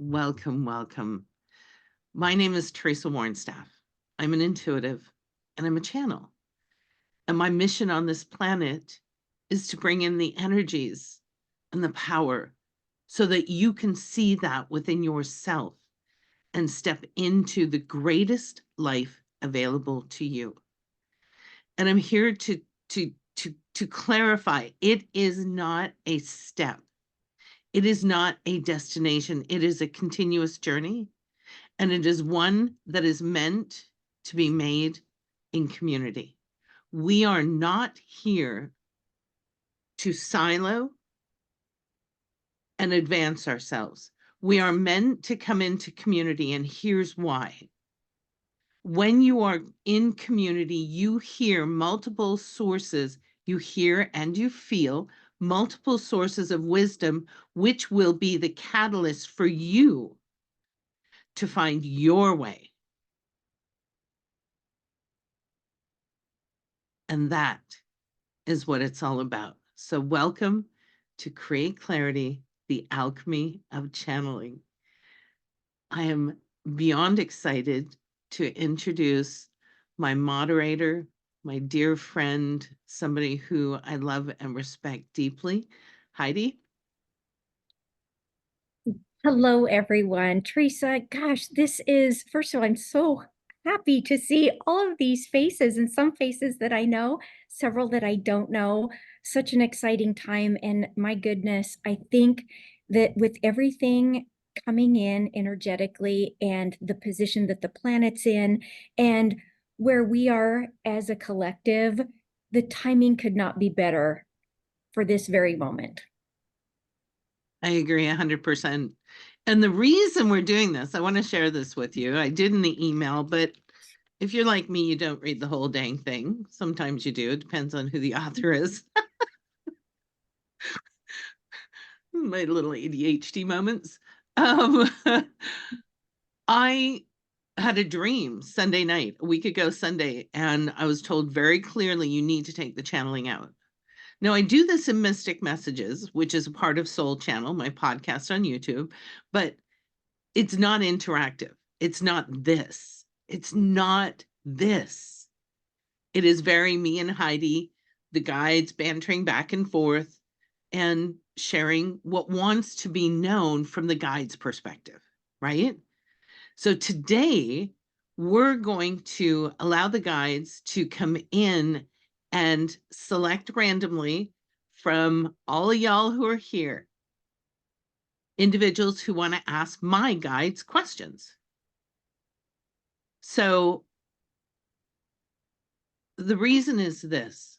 welcome, welcome. My name is Teresa Warnstaff. I'm an intuitive and I'm a channel. And my mission on this planet is to bring in the energies and the power so that you can see that within yourself and step into the greatest life available to you. And I'm here to clarify, it is not a step. It is not a destination. It is a continuous journey. And it is one that is meant to be made in community. We are not here to silo and advance ourselves. We are meant to come into community, and here's why. When you are in community, you hear multiple sources, you hear and you feel multiple sources of wisdom, which will be the catalyst for you to find your way. And that is what it's all about. So welcome to Create Clarity, the Alchemy of Channeling. I am beyond excited to introduce my moderator, my dear friend, somebody who I love and respect deeply, Heidi. Hello, everyone. Teresa, gosh, first of all, I'm so happy to see all of these faces and some faces that I know, several that I don't know. Such an exciting time. And my goodness, I think that with everything coming in energetically and the position that the planet's in and where we are as a collective, the timing could not be better for this very moment. I agree 100%. And the reason we're doing this, I want to share this with you. I did in the email, but if you're like me, you don't read the whole dang thing. Sometimes you do. It depends on who the author is. My little ADHD moments. I had a dream Sunday night, a week ago Sunday, and I was told very clearly, you need to take the channeling out. Now, I do this in Mystic Messages, which is a part of Soul Channel, my podcast on YouTube, but it's not interactive. It's not this. It's not this. It is very me and Heidi, the guides bantering back and forth and sharing what wants to be known from the guide's perspective, right? So today, we're going to allow the guides to come in and select randomly from all of y'all who are here, individuals who want to ask my guides questions. So the reason is this.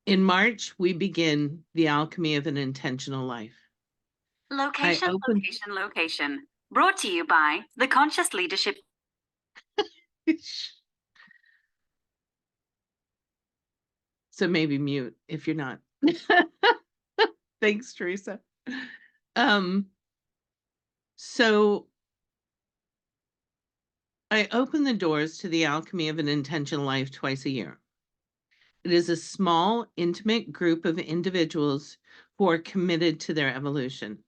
In March, we begin the alchemy of an intentional life. Location. Brought to you by the Conscious Leadership. So maybe mute if you're not. Thanks, Teresa. So I open the doors to the alchemy of an intentional life twice a year. It is a small, intimate group of individuals who are committed to their evolution,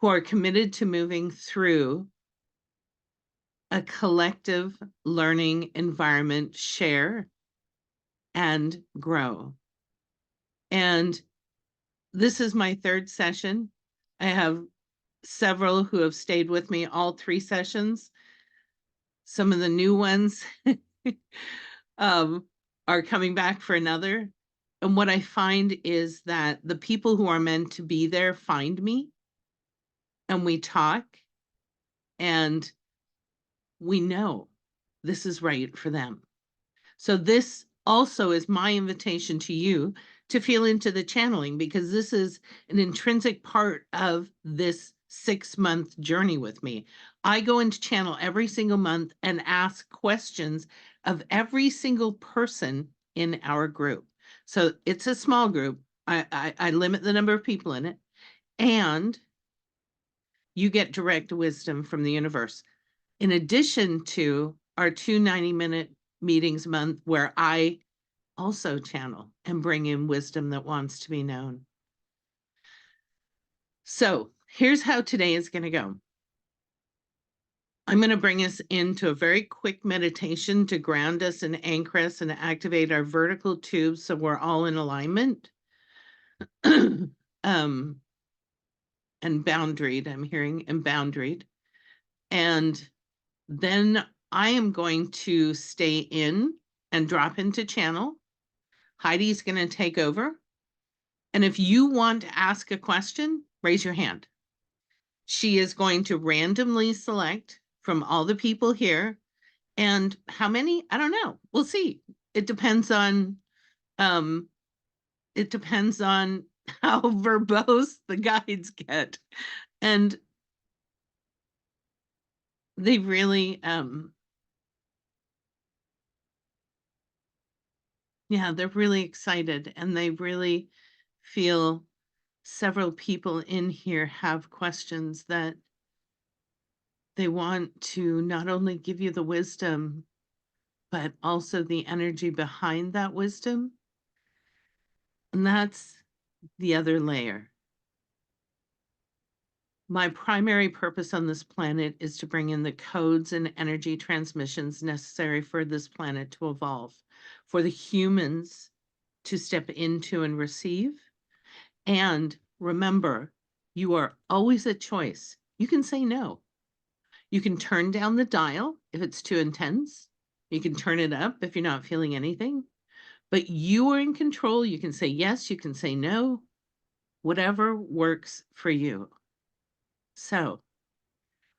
who are committed to moving through a collective learning environment, share and grow. And this is my third session. I have several who have stayed with me all 3 sessions. Some of the new ones are coming back for another. And what I find is that the people who are meant to be there find me and we talk and we know this is right for them. So this also is my invitation to you to feel into the channeling, because this is an intrinsic part of this 6-month journey with me. I go into channel every single month and ask questions of every single person in our group. So it's a small group. I limit the number of people in it, and you get direct wisdom from the universe. In addition to our 2 90-minute meetings a month where I also channel and bring in wisdom that wants to be known. So Here's how today is going to go. I'm going to bring us into a very quick meditation to ground us and anchor us and activate our vertical tubes so we're all in alignment. And boundaried, I'm hearing, and boundaried. And then I am going to stay in and drop into channel. Heidi's going to take over. And if you want to ask a question, raise your hand. She is going to randomly select from all the people here. And how many? I don't know. We'll see. It depends on how verbose the guides get. And they really yeah, they're really excited, and they really feel several people in here have questions that they want to not only give you the wisdom, but also the energy behind that wisdom. And that's the other layer. My primary purpose on this planet is to bring in the codes and energy transmissions necessary for this planet to evolve, for the humans to step into and receive. And remember, you are always a choice. You can say no. You can turn down the dial if it's too intense. You can turn it up if you're not feeling anything. But you are in control. You can say yes, you can say no, whatever works for you. So,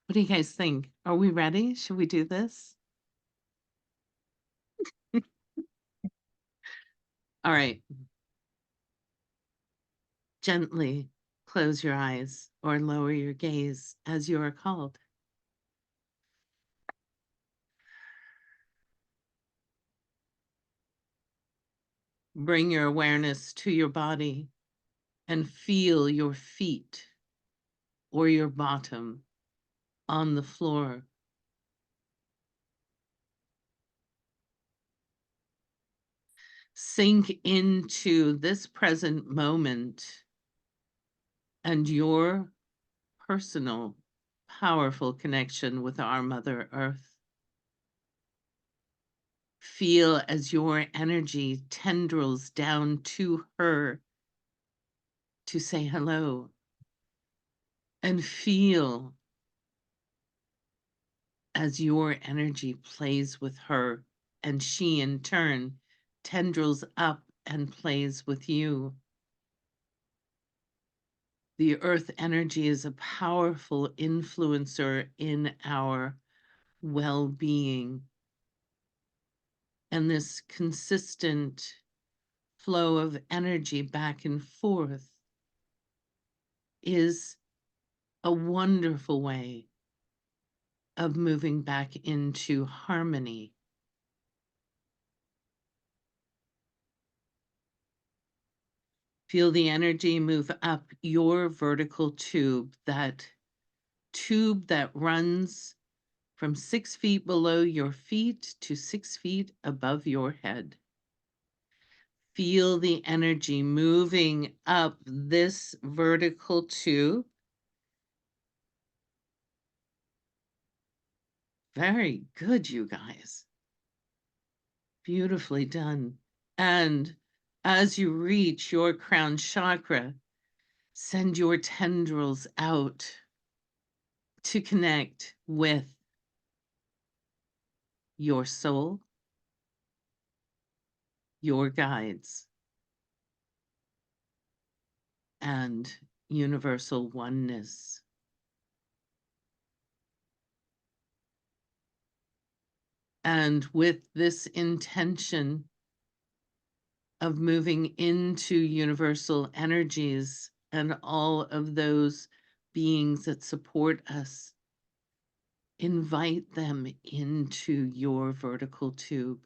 what do you guys think? Are we ready? Should we do this? All right. Gently close your eyes or lower your gaze as you are called. Bring your awareness to your body and feel your feet or your bottom on the floor. Sink into this present moment and your personal, powerful connection with our Mother Earth. Feel as your energy tendrils down to her to say hello, and feel as your energy plays with her, and she in turn tendrils up and plays with you. The earth energy is a powerful influencer in our well-being. And this consistent flow of energy back and forth is a wonderful way of moving back into harmony. Feel the energy move up your vertical tube that runs from 6 feet below your feet to 6 feet above your head. Feel the energy moving up this vertical tube. Very good, you guys. Beautifully done. And as you reach your crown chakra, send your tendrils out to connect with your soul, your guides, and universal oneness. And with this intention of moving into universal energies and all of those beings that support us, invite them into your vertical tube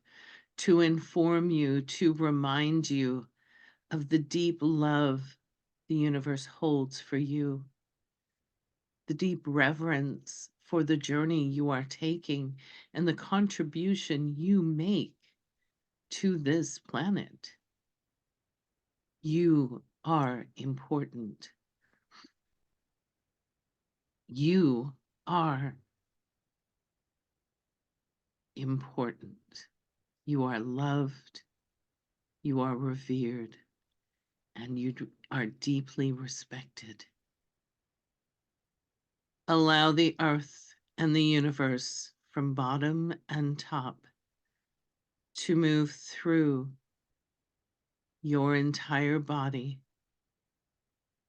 to inform you, to remind you of the deep love the universe holds for you, the deep reverence for the journey you are taking and the contribution you make to this planet. You are important. You are important. You are loved. You are revered. And you are deeply respected. Allow the earth and the universe from bottom and top to move through your entire body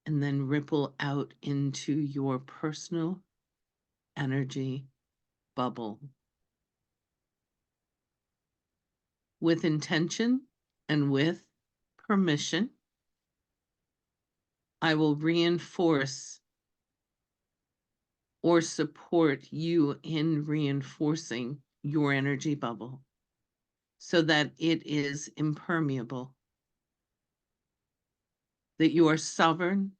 and then ripple out into your personal energy bubble. With intention and with permission, I will reinforce or support you in reinforcing your energy bubble so that it is impermeable, that you are sovereign,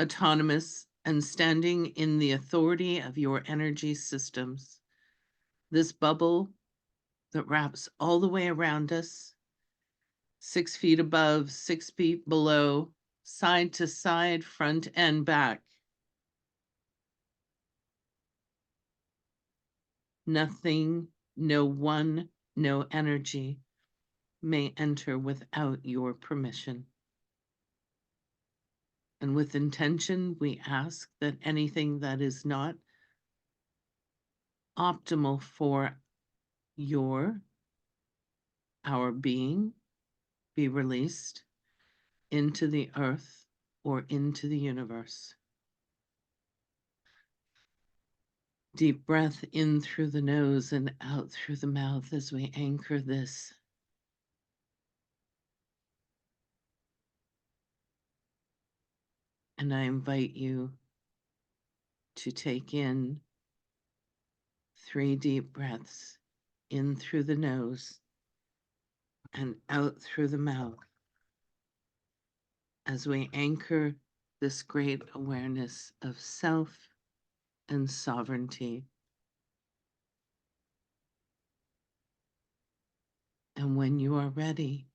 autonomous, and standing in the authority of your energy systems. This bubble that wraps all the way around us, 6 feet above, 6 feet below, side to side, front and back. Nothing, no one, no energy may enter without your permission. And with intention, we ask that anything that is not optimal for our being be released into the earth or into the universe. Deep breath in through the nose and out through the mouth as we anchor this. And I invite you to take in 3 deep breaths in through the nose and out through the mouth as we anchor this great awareness of self and sovereignty. And when you are ready,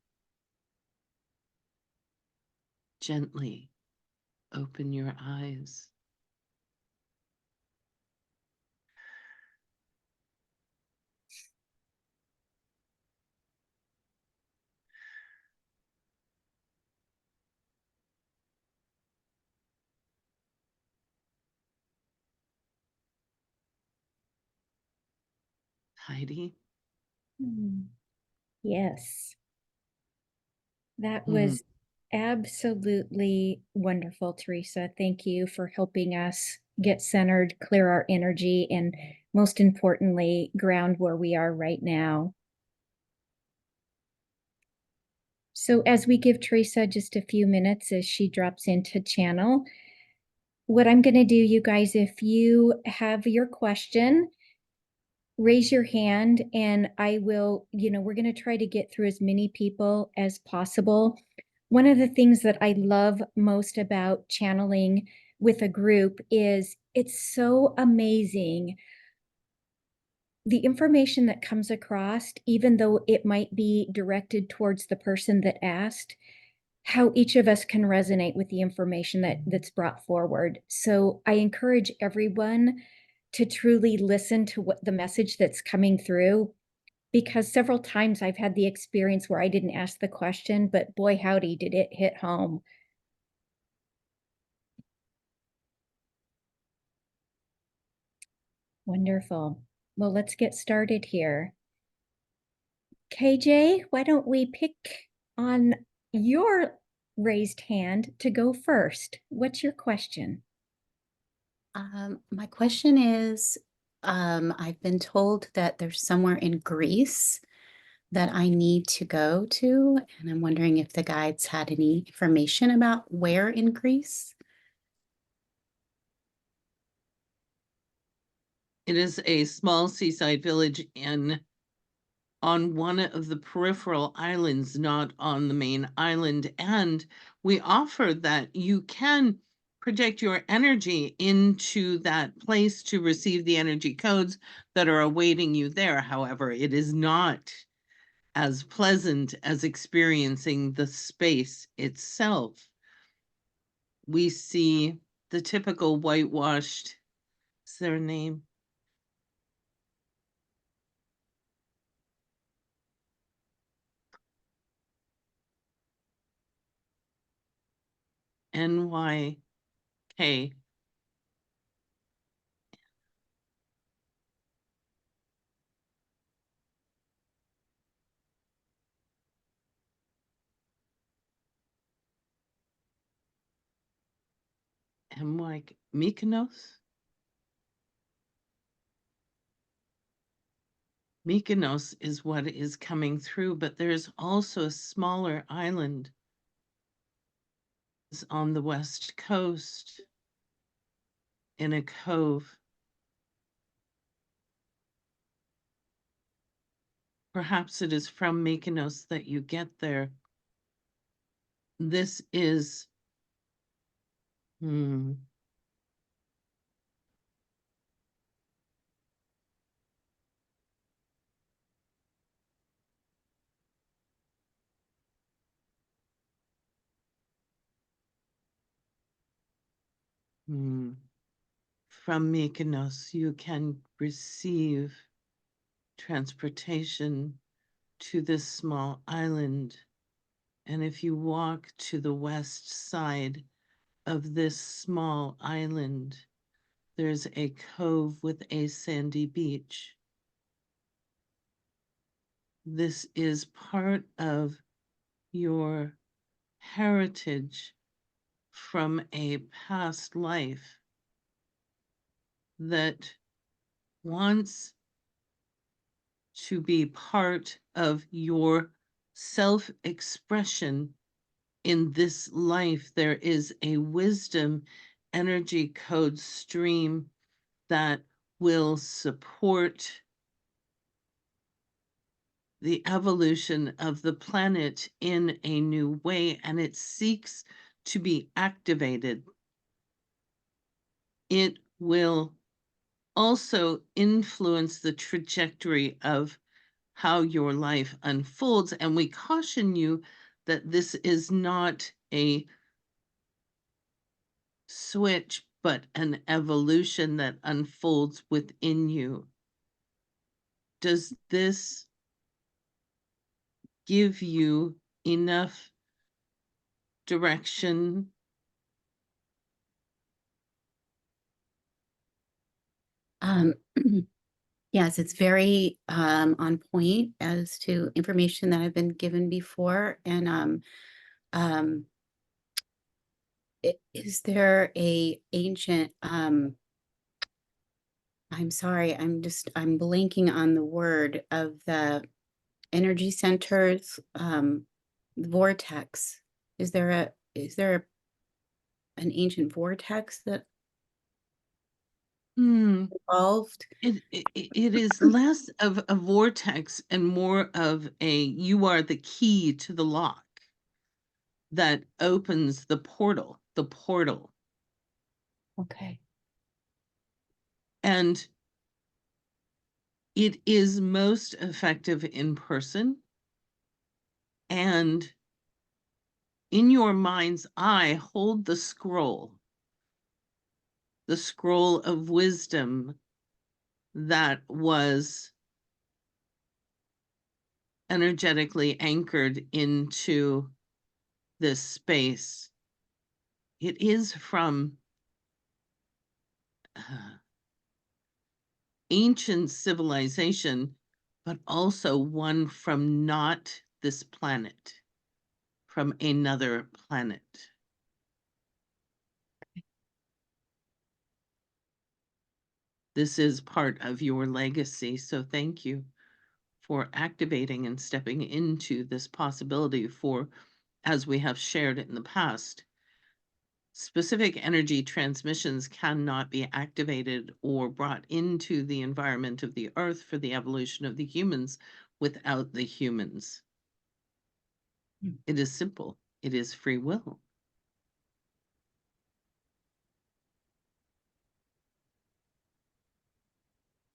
gently open your eyes. Heidi? Yes, that Hmm. was absolutely wonderful, Teresa. Thank you for helping us get centered, clear our energy, and most importantly, ground where we are right now. So, as we give Teresa just a few minutes as she drops into channel, what I'm going to do, you guys, if you have your question, raise your hand and I will, we're going to try to get through as many people as possible. One of the things that I love most about channeling with a group is it's so amazing. The information that comes across, even though it might be directed towards the person that asked, how each of us can resonate with the information that's brought forward. So I encourage everyone to truly listen to what the message that's coming through, because several times I've had the experience where I didn't ask the question, but boy, howdy, did it hit home. Wonderful. Well, let's get started here. KJ, why don't we pick on your raised hand to go first? What's your question? My question is, I've been told that there's somewhere in Greece that I need to go to, and I'm wondering if the guides had any information about where in Greece. It is a small seaside village on one of the peripheral islands, not on the main island. And we offer that you can project your energy into that place to receive the energy codes that are awaiting you there. However, it is not as pleasant as experiencing the space itself. We see the typical whitewashed, is there a name? NYK. Mykonos? Mykonos is what is coming through, but there's also a smaller island on the west coast in a cove. Perhaps it is from Mykonos that you get there. This is from Mykonos, you can receive transportation to this small island. And if you walk to the west side of this small island, there's a cove with a sandy beach. This is part of your heritage from a past life that wants to be part of your self-expression in this life. There is a wisdom energy code stream that will support the evolution of the planet in a new way, and it seeks to be activated. It will also influence the trajectory of how your life unfolds. And we caution you that this is not a switch, but an evolution that unfolds within you. Does this give you enough direction? Yes, it's very on point as to information that I've been given before. And is there a ancient I'm sorry, I'm blanking on the word of the energy centers, vortex. Is there an ancient vortex that evolved? It is less of a vortex and more of you are the key to the lock that opens the portal. Okay. And it is most effective in person. And in your mind's eye, hold the scroll of wisdom that was energetically anchored into this space. It is from ancient civilization, but also one from not this planet, from another planet. This is part of your legacy, so thank you for activating and stepping into this possibility for, as we have shared in the past, specific energy transmissions cannot be activated or brought into the environment of the earth for the evolution of the humans without the humans. It is simple. It is free will.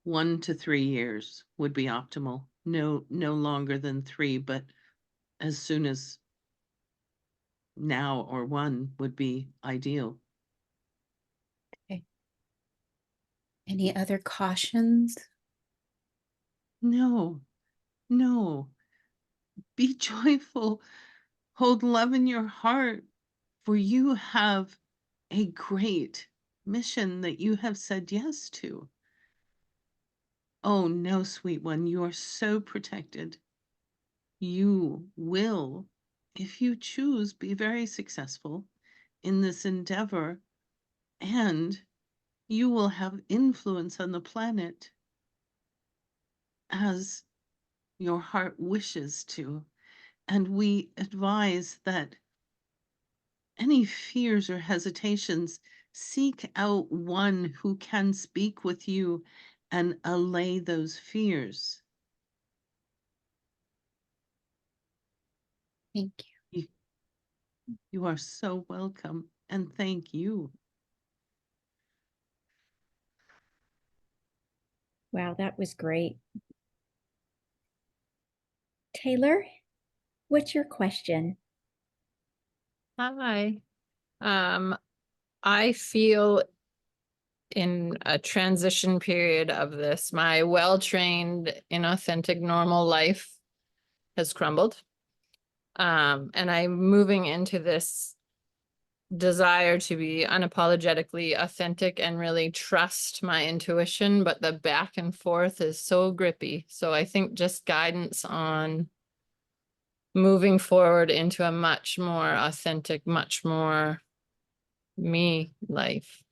One to 3 years would be optimal. No longer than 3, but as soon as now or 1 would be ideal. Any other cautions? No, no. Be joyful. Hold love in your heart, for you have a great mission that you have said yes to. Oh, no, sweet one, you are so protected. You will, if you choose, be very successful in this endeavor, and you will have influence on the planet as your heart wishes to. And we advise that any fears or hesitations, seek out one who can speak with you and allay those fears. Thank you. You are so welcome, and thank you. Wow, that was great. Taylor, what's your question? Hi. I feel in a transition period of this. My well-trained, inauthentic, normal life has crumbled. And I'm moving into this desire to be unapologetically authentic and really trust my intuition, but the back and forth is so grippy. So I think just guidance on moving forward into a much more authentic, much more me life.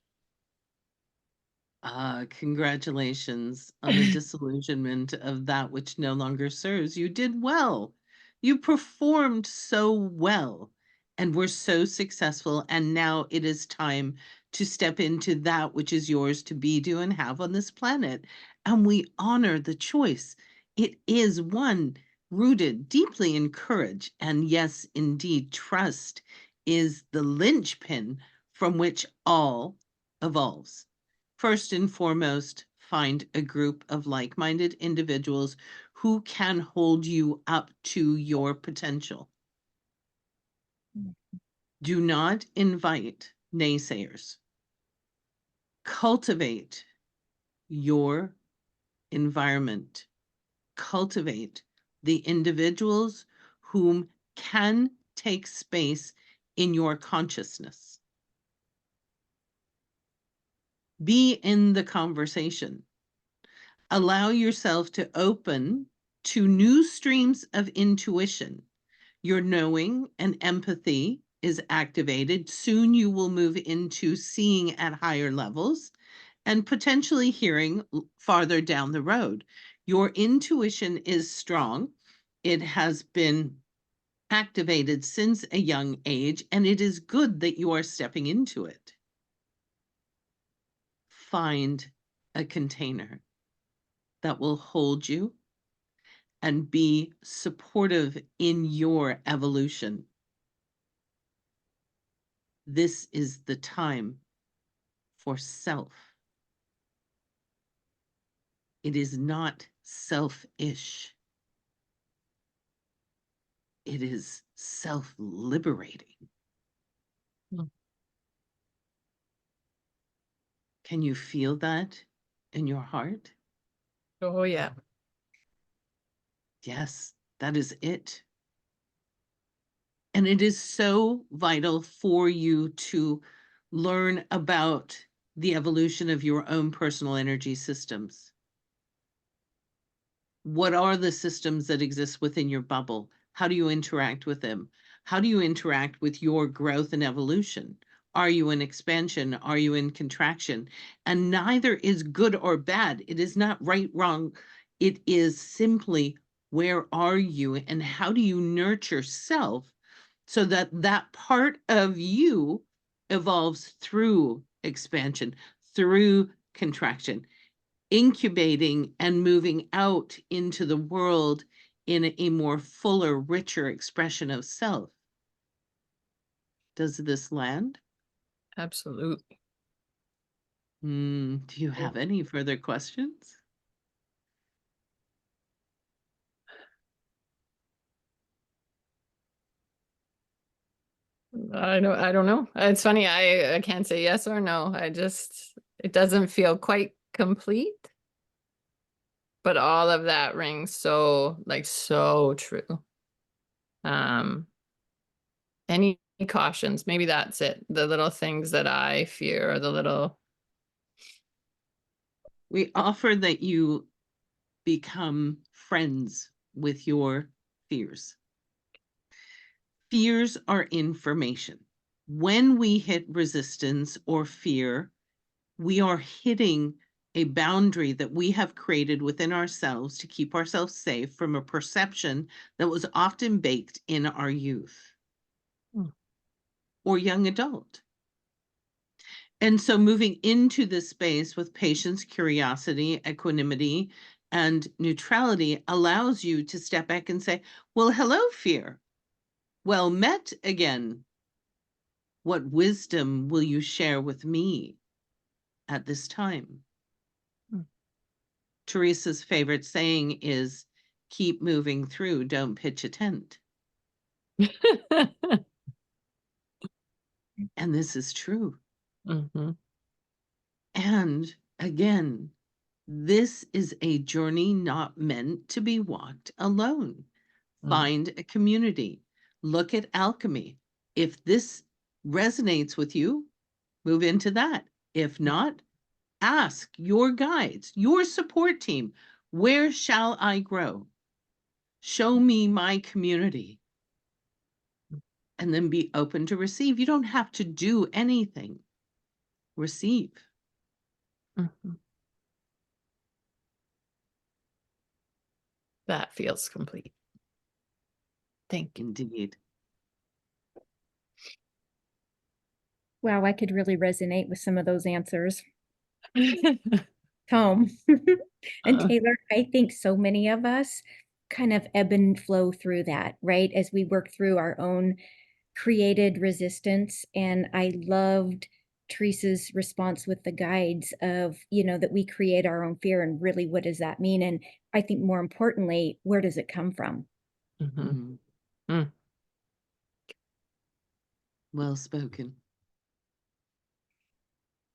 Congratulations on the disillusionment of that which no longer serves. You did well. You performed so well and were so successful. And now it is time to step into that which is yours to be, do, and have on this planet. And we honor the choice. It is one rooted deeply in courage. And yes, indeed, trust is the linchpin from which all evolves. First and foremost, find a group of like-minded individuals who can hold you up to your potential. Do not invite naysayers. Cultivate your environment. Cultivate the individuals whom can take space in your consciousness. Be in the conversation. Allow yourself to open to new streams of intuition. Your knowing and empathy is activated. Soon you will move into seeing at higher levels and potentially hearing farther down the road. Your intuition is strong. It has been activated since a young age, and it is good that you are stepping into it. Find a container that will hold you and be supportive in your evolution. This is the time for self. It is not selfish. It is self-liberating. Mm. Can you feel that in your heart? Oh, yeah. Yes, that is it. And it is so vital for you to learn about the evolution of your own personal energy systems. What are the systems that exist within your bubble? How do you interact with them? How do you interact with your growth and evolution? Are you in expansion? Are you in contraction? And neither is good or bad. It is not right, wrong. It is simply, where are you and how do you nurture self so that that part of you evolves through expansion, through contraction, incubating and moving out into the world in a more fuller, richer expression of self. Does this land? Absolutely. Do you have any further questions? I don't know. It's funny. I can't say yes or no. It doesn't feel quite complete. But all of that rings so, like, so true. Any cautions? Maybe that's it. The little things that I fear, or the little. We offer that you become friends with your fears. Fears are information. When we hit resistance or fear, we are hitting a boundary that we have created within ourselves to keep ourselves safe from a perception that was often baked in our youth or young adult. And so moving into this space with patience, curiosity, equanimity, and neutrality allows you to step back and say, well, hello, fear. Well met again. What wisdom will you share with me at this time? Teresa's favorite saying is, keep moving through, don't pitch a tent. And this is true. Mm-hmm. And again, this is a journey not meant to be walked alone. Find a community. Look at Alchemy. If this resonates with you, move into that. If not, ask your guides, your support team, where shall I grow? Show me my community. And then be open to receive. You don't have to do anything. Receive. Mm-hmm. That feels complete. Thank you. Indeed. Wow, I could really resonate with some of those answers. Tom. And Taylor, I think so many of us kind of ebb and flow through that, right? As we work through our own created resistance. And I loved Teresa's response with the guides of, that we create our own fear, and really, what does that mean? And I think more importantly, where does it come from? Mm-hmm. Well spoken.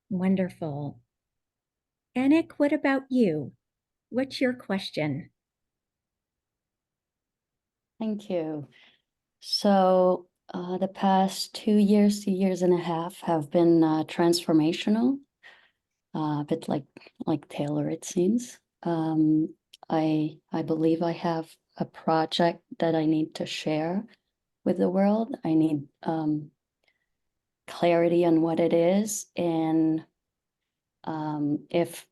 Wonderful. Anik, what about you? What's your question? Thank you. So the past 2 years and a half have been transformational, a bit like Taylor, it seems. I believe I have a project that I need to share with the world. I need clarity on what it is, and if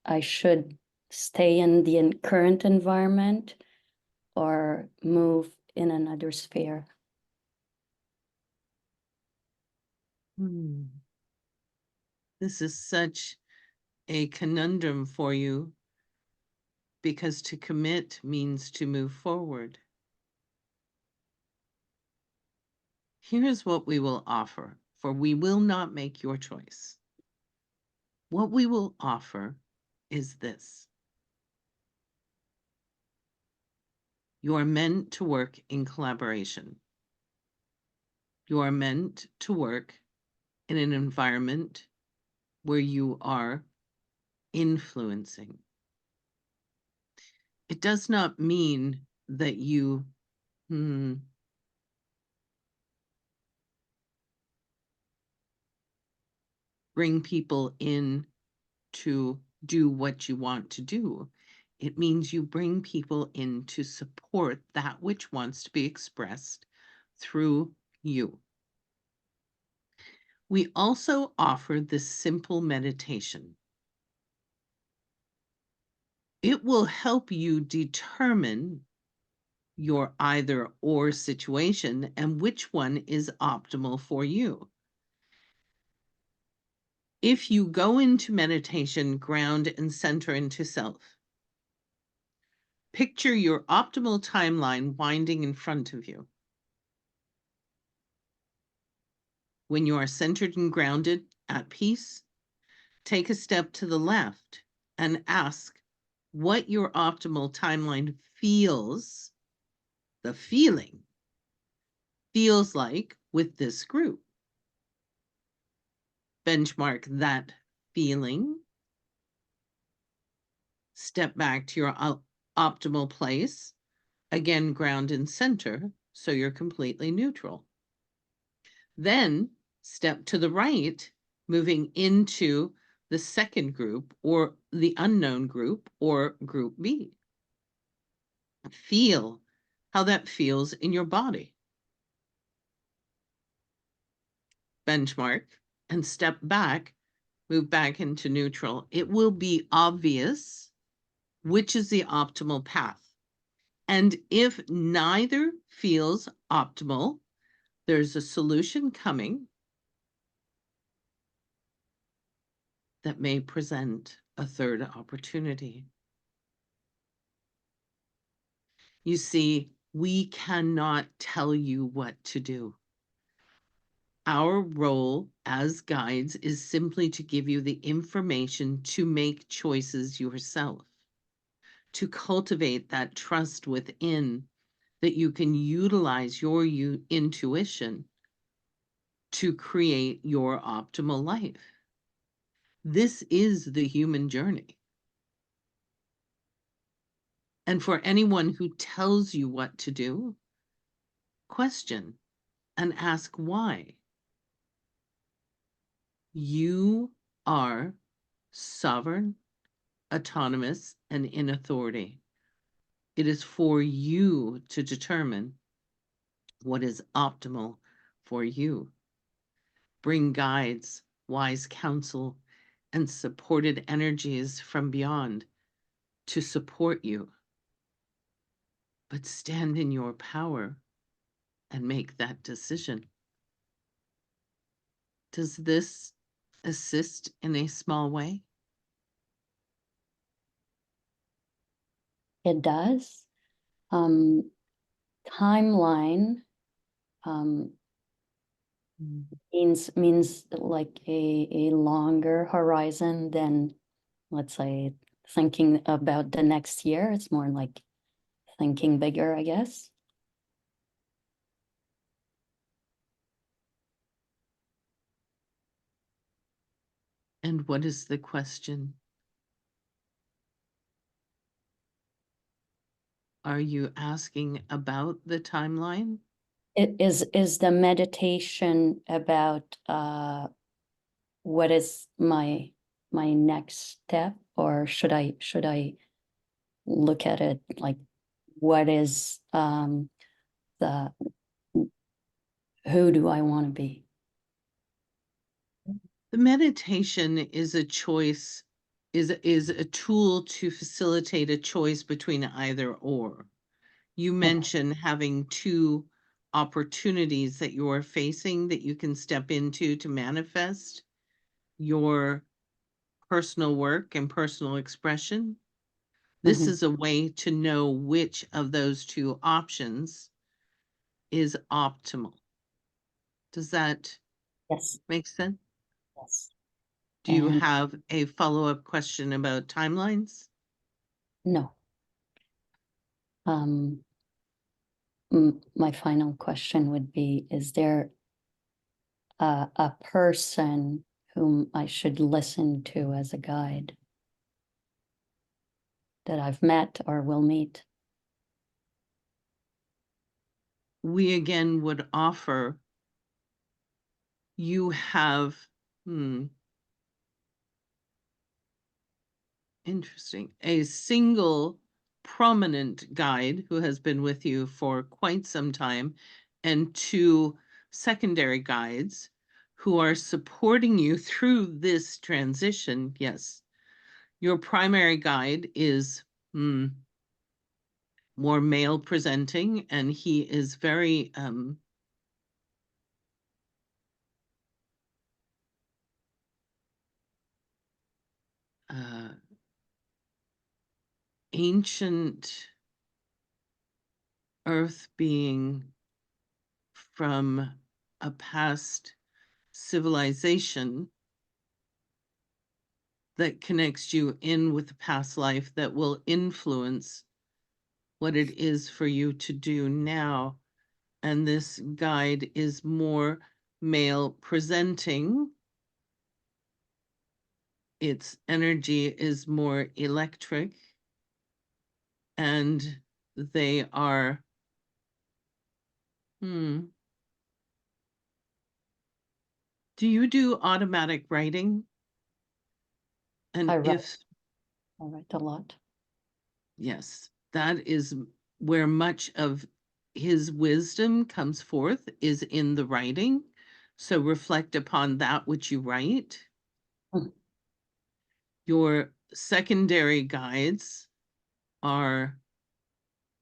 I should stay in the current environment or move in another sphere. This is such a conundrum for you, because to commit means to move forward. Here's what we will offer, for we will not make your choice. What we will offer is this. You are meant to work in collaboration. You are meant to work in an environment where you are influencing. It does not mean that you bring people in to do what you want to do. It means you bring people in to support that which wants to be expressed through you. We also offer this simple meditation. It will help you determine your either or situation and which one is optimal for you. If you go into meditation, ground and center into self, picture your optimal timeline winding in front of you. When you are centered and grounded, at peace, take a step to the left and ask what your optimal timeline feels, the feeling feels like with this group. Benchmark that feeling Step back to your optimal place. Again, ground and center, so you're completely neutral. Then step to the right, moving into the second group or the unknown group or group B. Feel how that feels in your body. Benchmark and step back, move back into neutral. It will be obvious which is the optimal path. And if neither feels optimal, there's a solution coming that may present a third opportunity. You see, we cannot tell you what to do. Our role as guides is simply to give you the information to make choices yourself, to cultivate that trust within that you can utilize your intuition to create your optimal life. This is the human journey. And for anyone who tells you what to do, question and ask why. You are sovereign, autonomous, and in authority. It is for you to determine what is optimal for you. Bring guides, wise counsel, and supported energies from beyond to support you. But stand in your power and make that decision. Does this assist in a small way? It does. Timeline means like a longer horizon than, let's say, thinking about the next year. It's more like thinking bigger, I guess. And what is the question? Are you asking about the timeline? It is the meditation about what is my next step, or should I look at it like what is the who do I want to be? The meditation is a choice, is a tool to facilitate a choice between either or. You mentioned having two opportunities that you're facing that you can step into to manifest your personal work and personal expression. This Mhm. is a way to know which of those two options is optimal. Does that Yes, make sense? yes. Do you And have a follow-up question about timelines? no. My final question would be, is there a person whom I should listen to as a guide that I've met or will meet? We again would offer you have, interesting, a single prominent guide who has been with you for quite some time, and two secondary guides who are supporting you through this transition. Yes, your primary guide is more male presenting, and he is very ancient earth being from a past civilization that connects you in with the past life that will influence what it is for you to do now. And this guide is more male presenting. Its energy is more electric. and they are, do you do automatic writing? And I write. if I write a lot. yes, that is where much of his wisdom comes forth, is in the writing. So reflect upon that which you write. Mm. Your secondary guides are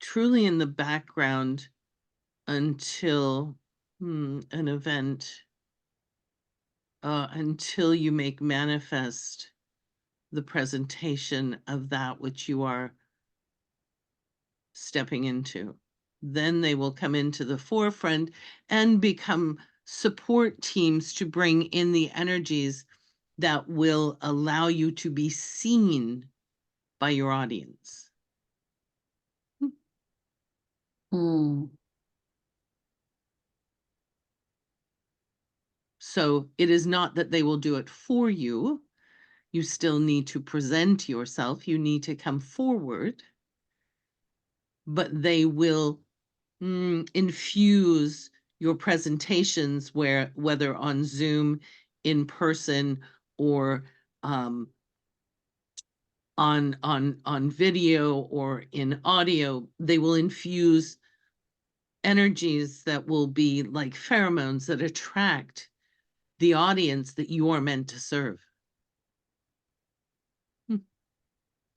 truly in the background until an event, until you make manifest the presentation of that which you are stepping into. Then they will come into the forefront and become support teams to bring in the energies that will allow you to be seen by your audience. Mm. So it is not that they will do it for you. You still need to present yourself. You need to come forward, but they will infuse your presentations, whether on Zoom, in person, or on video or in audio. They will infuse energies that will be like pheromones that attract the audience that you are meant to serve.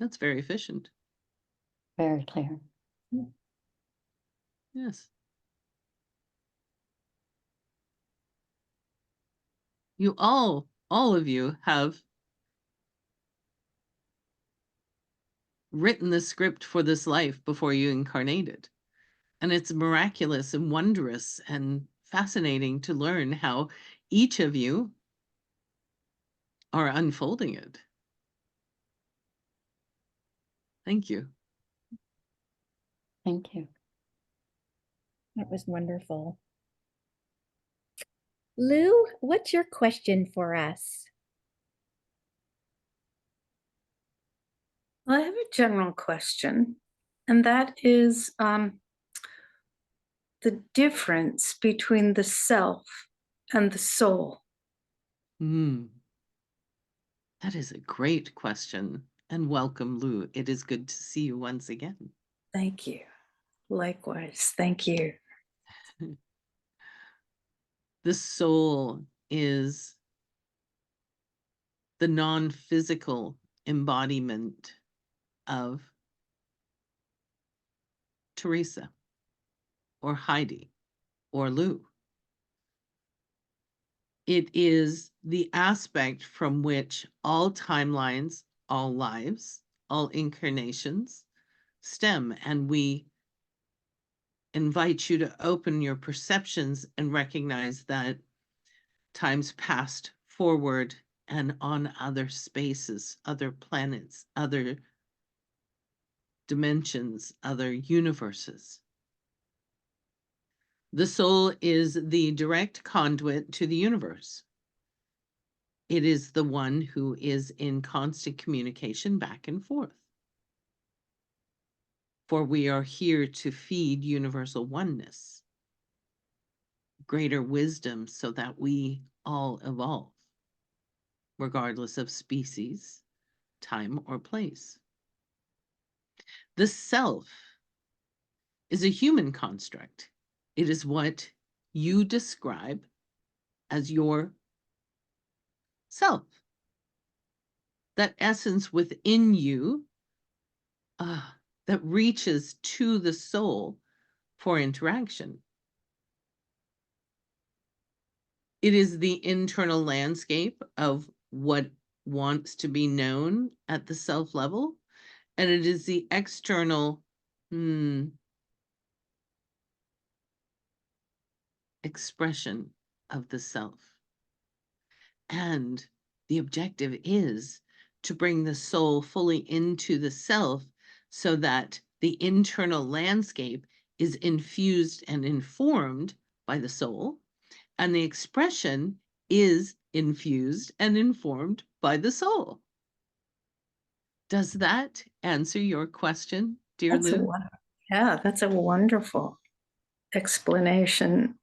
That's very efficient. Very clear. Yes. You all of you have written the script for this life before you incarnated. And it's miraculous and wondrous and fascinating to learn how each of you are unfolding it. Thank you. Thank you. That was wonderful. Lou, what's your question for us? I have a general question, and that is the difference between the self and the soul. That is a great question. And welcome, Lou. It is good to see you once again. Thank you. Likewise. Thank you. The soul is the non-physical embodiment of Teresa or Heidi or Lou. It is the aspect from which all timelines, all lives, all incarnations stem. And we invite you to open your perceptions and recognize that times past, forward, and on other spaces, other planets, other dimensions, other universes. The soul is the direct conduit to the universe. It is the one who is in constant communication back and forth. For we are here to feed universal oneness, greater wisdom, so that we all evolve, regardless of species, time, or place. The self is a human construct. It is what you describe as your self. That essence within you that reaches to the soul for interaction. It is the internal landscape of what wants to be known at the self level, and it is the external expression of the self. And the objective is to bring the soul fully into the self so that the internal landscape is infused and informed by the soul, and the expression is infused and informed by the soul. Does that answer your question? dear That's a Lou? yeah, that's a wonderful explanation.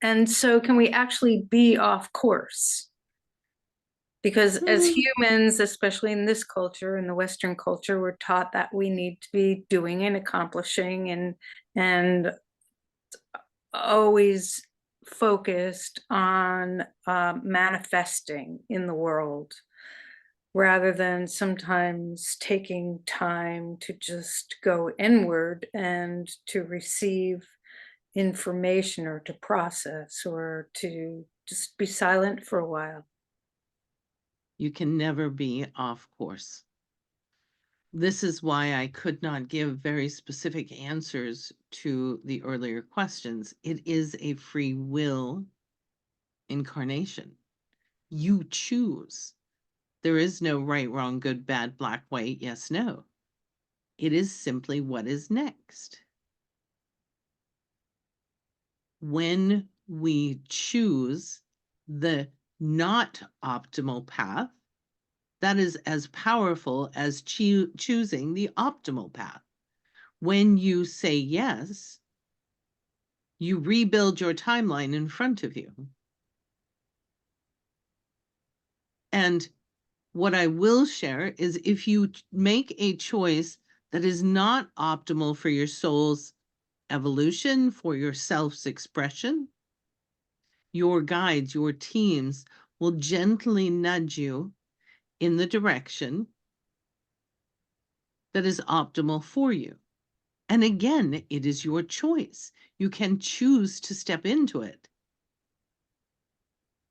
And so can we actually be off course? Because as humans, especially in this culture, in the Western culture, we're taught that we need to be doing and accomplishing and always focused on manifesting in the world, rather than sometimes taking time to just go inward and to receive information or to process or to just be silent for a while. You can never be off course. This is why I could not give very specific answers to the earlier questions. It is a free will incarnation. You choose. There is no right, wrong, good, bad, black, white, yes, no. It is simply what is next. When we choose the not optimal path, that is as powerful as choosing the optimal path. When you say yes, you rebuild your timeline in front of you. And what I will share is if you make a choice that is not optimal for your soul's evolution, for your self's expression, your guides, your teams will gently nudge you in the direction that is optimal for you. And again, it is your choice. You can choose to step into it.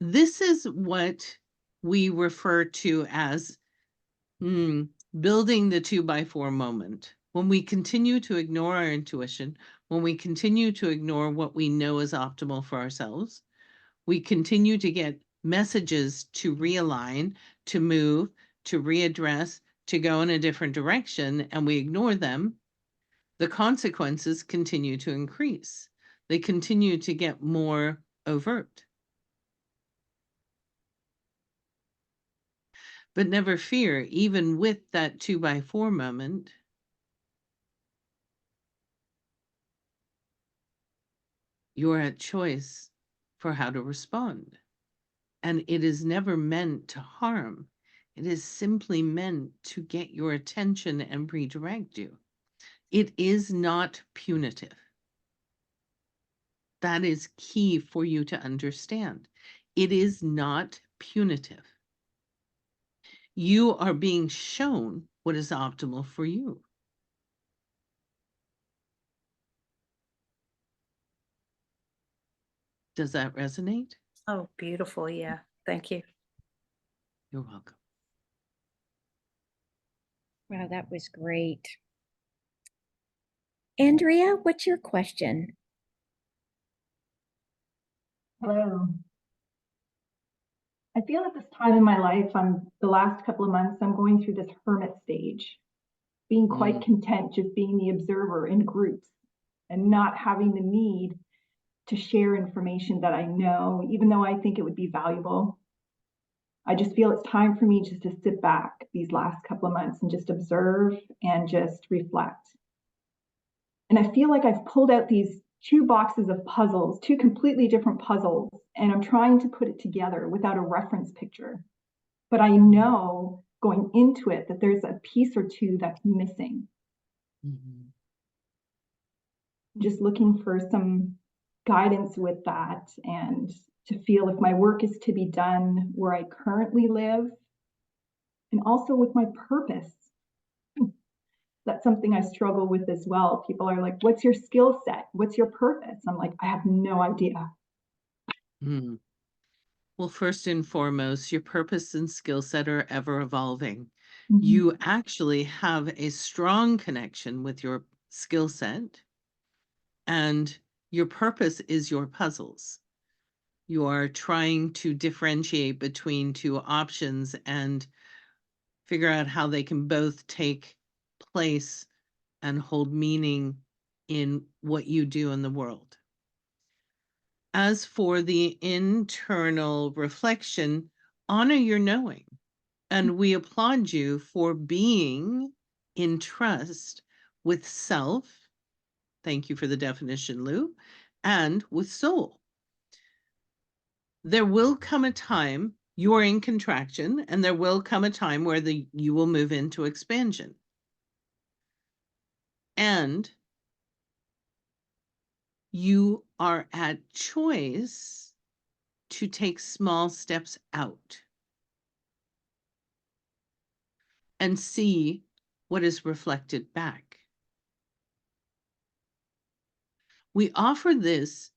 This is what we refer to as building the 2x4 moment. When we continue to ignore our intuition, when we continue to ignore what we know is optimal for ourselves, we continue to get messages to realign, to move, to readdress, to go in a different direction, and we ignore them, the consequences continue to increase. They continue to get more overt. But never fear, even with that 2x4 moment, you're at choice for how to respond. And it is never meant to harm. It is simply meant to get your attention and redirect you. It is not punitive. That is key for you to understand. It is not punitive. You are being shown what is optimal for you. Does that resonate? Oh, beautiful. Yeah. Thank you. You're welcome. Wow, that was great. Andrea, what's your question? Hello. I feel at this time in my life, the last couple of months, I'm going through this hermit stage, being quite content just being the observer in groups and not having the need to share information that I know, even though I think it would be valuable. I just feel it's time for me just to sit back these last couple of months and just observe and just reflect. And I feel like I've pulled out these two boxes of puzzles, two completely different puzzles, and I'm trying to put it together without a reference picture. But I know going into it that there's a piece or two that's missing. Mm-hmm. Just looking for some guidance with that and to feel if my work is to be done where I currently live and also with my purpose. That's something I struggle with as well. People are like, what's your skill set? What's your purpose? I'm like, I have no idea. Mm. Well, first and foremost, your purpose and skill set are ever evolving. Mm-hmm. You actually have a strong connection with your skill set, and your purpose is your puzzles. You are trying to differentiate between two options and figure out how they can both take place and hold meaning in what you do in the world. As for the internal reflection, honor your knowing. And we applaud you for being in trust with self, thank you for the definition, Lou, and with soul. There will come a time you're in contraction, and there will come a time where you will move into expansion. And you are at choice to take small steps out and see what is reflected back. We offer this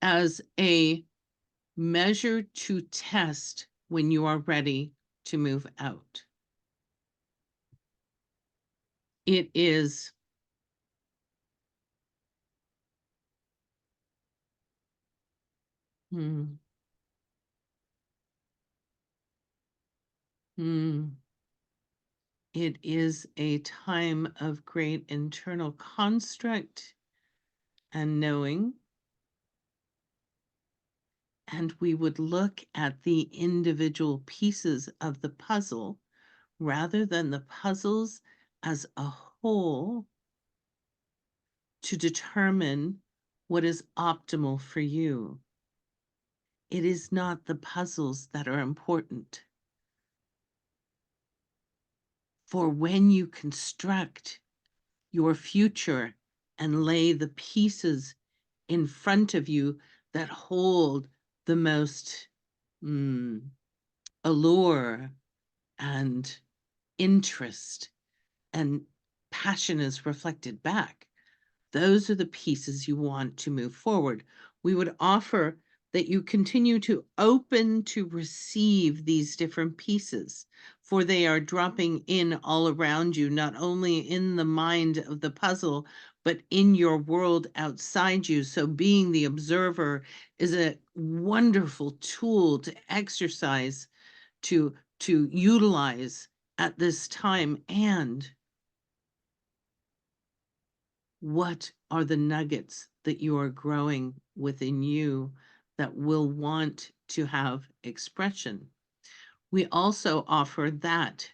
as a measure to test when you are ready to move out. It is it is a time of great internal construct and knowing. And we would look at the individual pieces of the puzzle rather than the puzzles as a whole to determine what is optimal for you. It is not the puzzles that are important. For when you construct your future and lay the pieces in front of you that hold the most allure and interest and passion is reflected back, those are the pieces you want to move forward. We would offer that you continue to open to receive these different pieces, for they are dropping in all around you, not only in the mind of the puzzle, but in your world outside you. So being the observer is a wonderful tool to exercise, to utilize at this time. And what are the nuggets that you are growing within you that will want to have expression? We also offer that,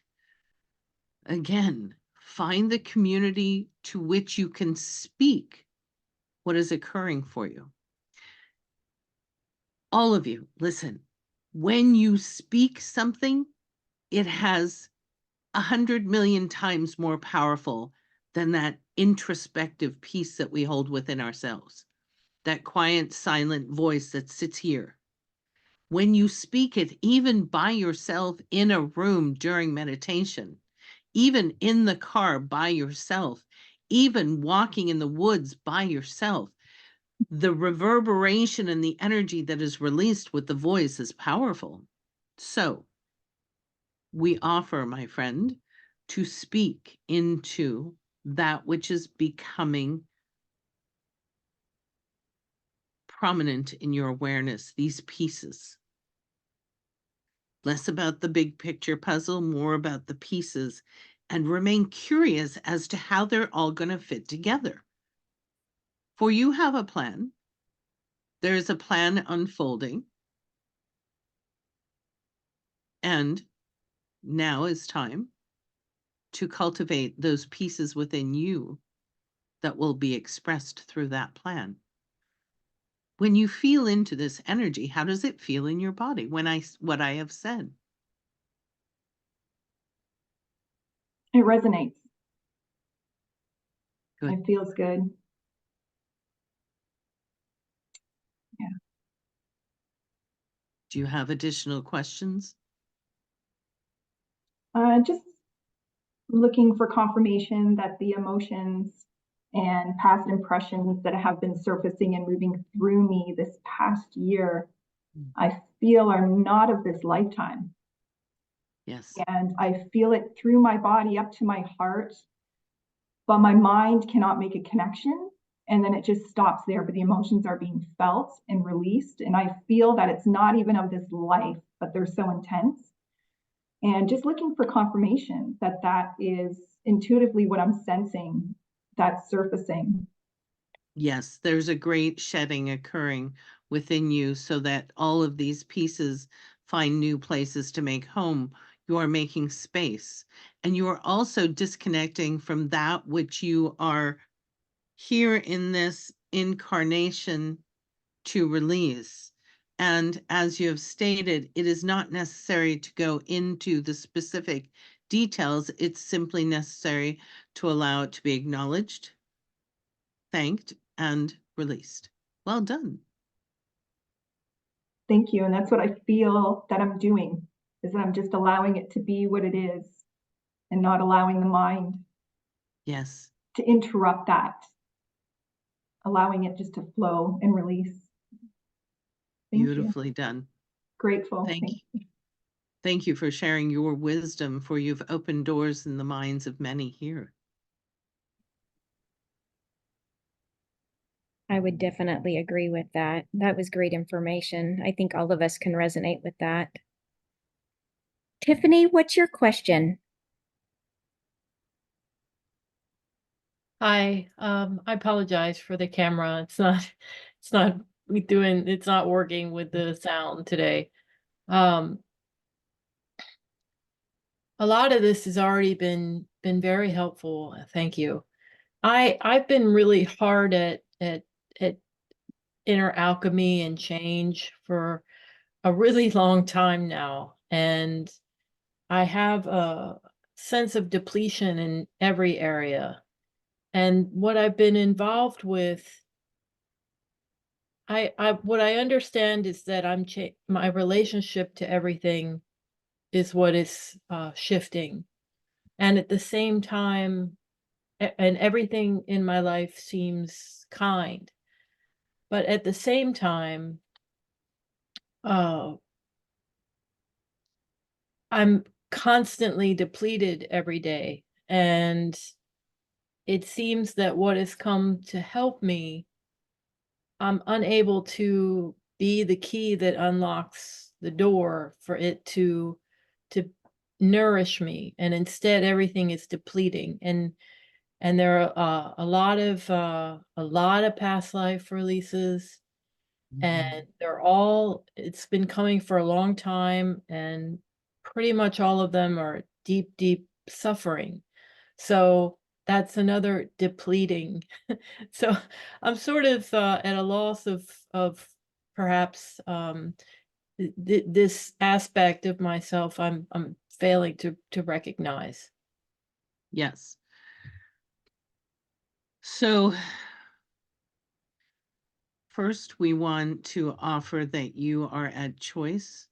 again, find the community to which you can speak what is occurring for you. All of you, listen, when you speak something, it has 100 million times more powerful than that introspective piece that we hold within ourselves, that quiet, silent voice that sits here. When you speak it, even by yourself in a room during meditation, even in the car by yourself, even walking in the woods by yourself, the reverberation and the energy that is released with the voice is powerful. So we offer, my friend, to speak into that which is becoming prominent in your awareness, these pieces. Less about the big picture puzzle, more about the pieces, and remain curious as to how they're all going to fit together. For you have a plan. There's a plan unfolding. And now is time to cultivate those pieces within you that will be expressed through that plan. When you feel into this energy, how does it feel in your body when what I have said? It resonates. Good. It feels good. Yeah. Do you have additional questions? Just looking for confirmation that the emotions and past impressions that have been surfacing and moving through me this past year, I feel are not of this lifetime. Yes. And I feel it through my body up to my heart, but my mind cannot make a connection. And then it just stops there, but the emotions are being felt and released. And I feel that it's not even of this life, but they're so intense. And just looking for confirmation that that is intuitively what I'm sensing that's surfacing. Yes, there's a great shedding occurring within you so that all of these pieces find new places to make home. You are making space, and you are also disconnecting from that which you are here in this incarnation to release. And as you have stated, it is not necessary to go into the specific details. It's simply necessary to allow it to be acknowledged, thanked, and released. Well done. Thank you. And that's what I feel that I'm doing, is that I'm just allowing it to be what it is and not allowing the mind Yes. to interrupt that, allowing it just to flow and release. Thank you. Beautifully done. Grateful. Thank Thank you. Thank you for sharing your wisdom, for you've opened doors in the minds of many here. I would definitely agree with that. That was great information. I think all of us can resonate with that. Tiffany, what's your question? Hi, I apologize for the camera. It's not working with the sound today. A lot of this has already been very helpful. Thank you. I've been really hard at inner alchemy and change for a really long time now, and I have a sense of depletion in every area. And what I've been involved with, what I understand is that my relationship to everything is what is shifting, and at the same time, and everything in my life seems kind, but at the same time, uh, I'm constantly depleted every day, and it seems that what has come to help me, I'm unable to be the key that unlocks the door for it to nourish me, and instead everything is depleting. And there are a lot of past life releases, and it's been coming for a long time, and pretty much all of them are deep suffering. So that's another depleting. So I'm sort of at a loss of perhaps this aspect of myself I'm failing to recognize. Yes. So first, we want to offer that you are at choice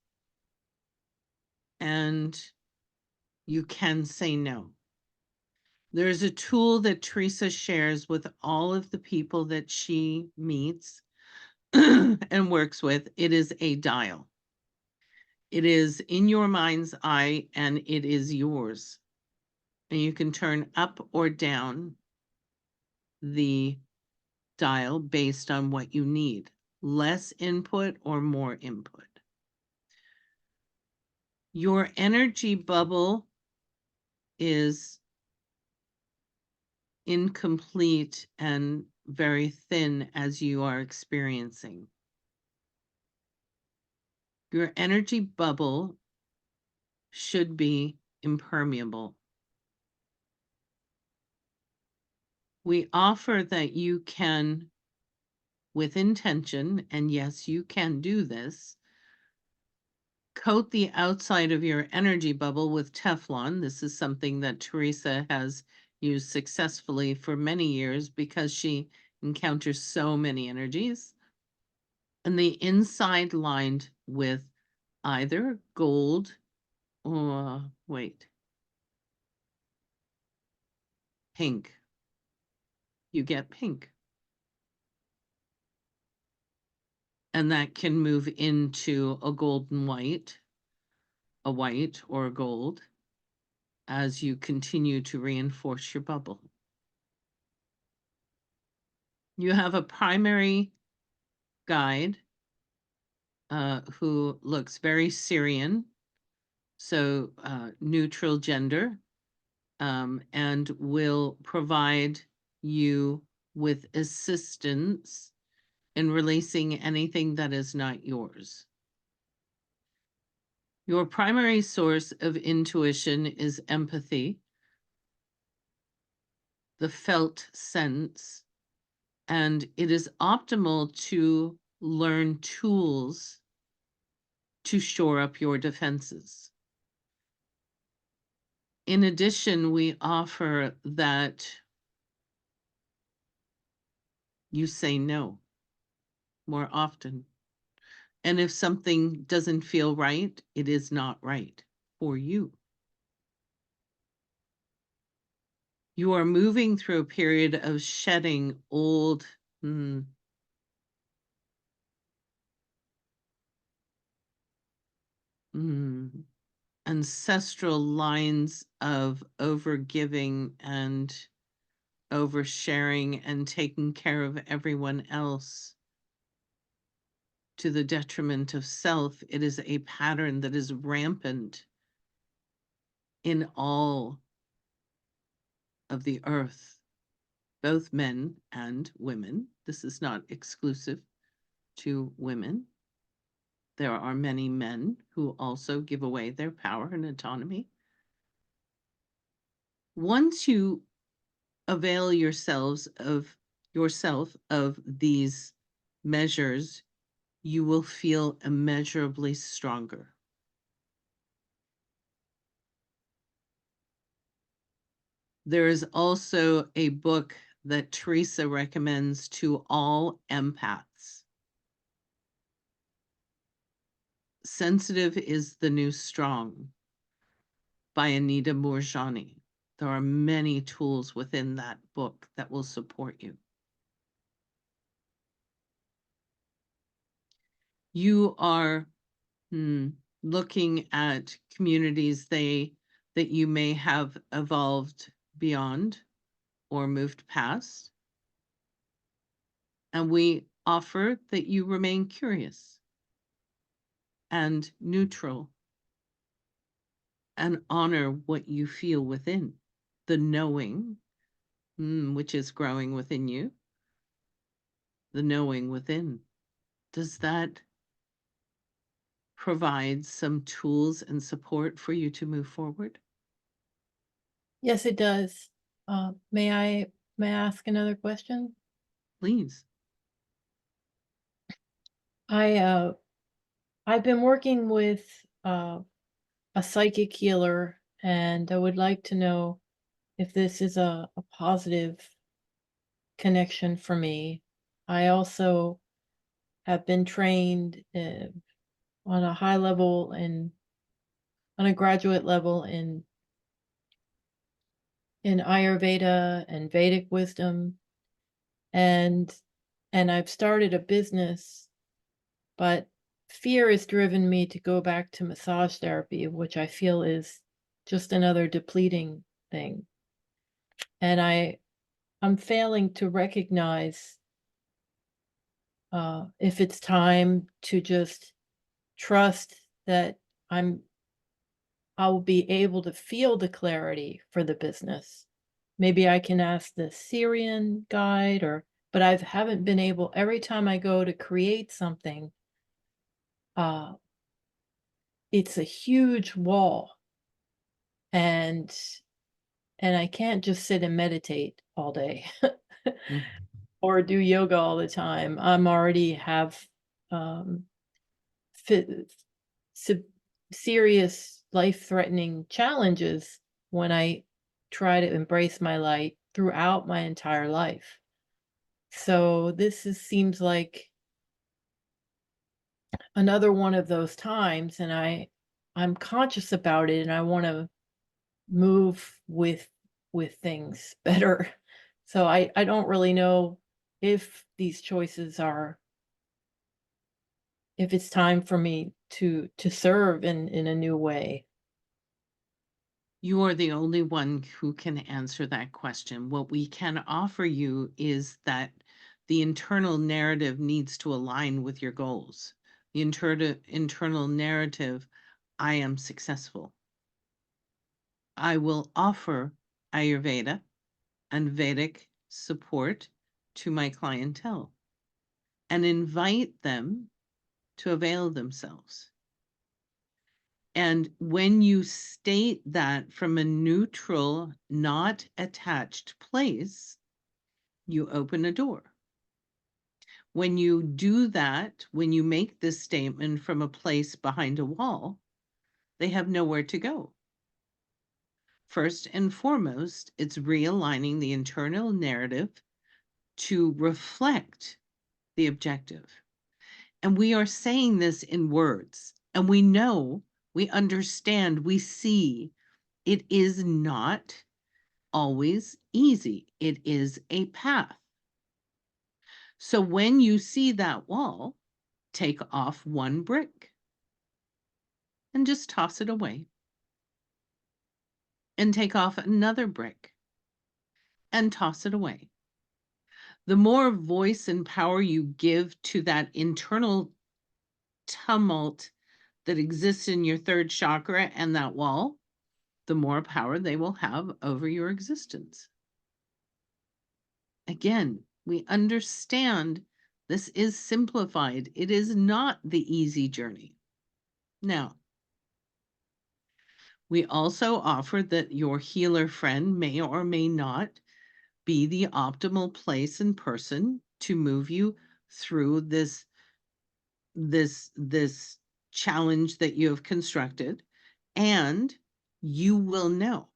and you can say no. There's a tool that Teresa shares with all of the people that she meets and works with. It is a dial. It is in your mind's eye and it is yours. And you can turn up or down the dial based on what you need, less input or more input. Your energy bubble is incomplete and very thin as you are experiencing. Your energy bubble should be impermeable. We offer that you can, with intention, and yes, you can do this, coat the outside of your energy bubble with Teflon. This is something that Teresa has used successfully for many years because she encounters so many energies. And the inside lined with either gold or, pink. You get pink. And that can move into a golden white, a white or a gold, as you continue to reinforce your bubble. You have a primary guide who looks very Syrian, so neutral gender, and will provide you with assistance in releasing anything that is not yours. Your primary source of intuition is empathy, the felt sense, and it is optimal to learn tools to shore up your defenses. In addition, we offer that you say no more often. And if something doesn't feel right, it is not right for you. You are moving through a period of shedding old ancestral lines of overgiving and oversharing and taking care of everyone else to the detriment of self. It is a pattern that is rampant in all of the earth, both men and women. This is not exclusive to women. There are many men who also give away their power and autonomy. Once you avail yourself of these measures, you will feel immeasurably stronger. There is also a book that Teresa recommends to all empaths. Sensitive is the New Strong by Anita Moorjani. There are many tools within that book that will support you. You are looking at communities that you may have evolved beyond or moved past. And we offer that you remain curious and neutral and honor what you feel within, the knowing, which is growing within you, the knowing within. Does that provide some tools and support for you to move forward? Yes, it does. May I ask another question? Please. I've been working with a psychic healer, and I would like to know if this is a positive connection for me. I also have been trained on a high level and on a graduate level in Ayurveda and Vedic wisdom, and I've started a business, but fear has driven me to go back to massage therapy, which I feel is just another depleting thing. And I'm failing to recognize if it's time to just trust that I'll be able to feel the clarity for the business. Maybe I can ask the Syrian guide, but I haven't been able. Every time I go to create something, it's a huge wall, and I can't just sit and meditate all day or do yoga all the time. I'm already have serious life-threatening challenges when I try to embrace my light throughout my entire life. So this seems like another one of those times, and I'm conscious about it, and I want to move with things better. So I don't really know if these choices are, if it's time for me to serve in a new way. You are the only one who can answer that question. What we can offer you is that the internal narrative needs to align with your goals. The internal narrative, I am successful. I will offer Ayurveda and Vedic support to my clientele and invite them to avail themselves. And when you state that from a neutral, not attached place, you open a door. When you do that, when you make this statement from a place behind a wall, they have nowhere to go. First and foremost, it's realigning the internal narrative to reflect the objective. And we are saying this in words, and we know, we understand, we see it is not always easy. It is a path. So when you see that wall, take off one brick and just toss it away. And take off another brick and toss it away. The more voice and power you give to that internal tumult that exists in your third chakra and that wall, the more power they will have over your existence. Again, we understand this is simplified. It is not the easy journey. Now, we also offer that your healer friend may or may not be the optimal place and person to move you through this challenge that you have constructed, and you will know.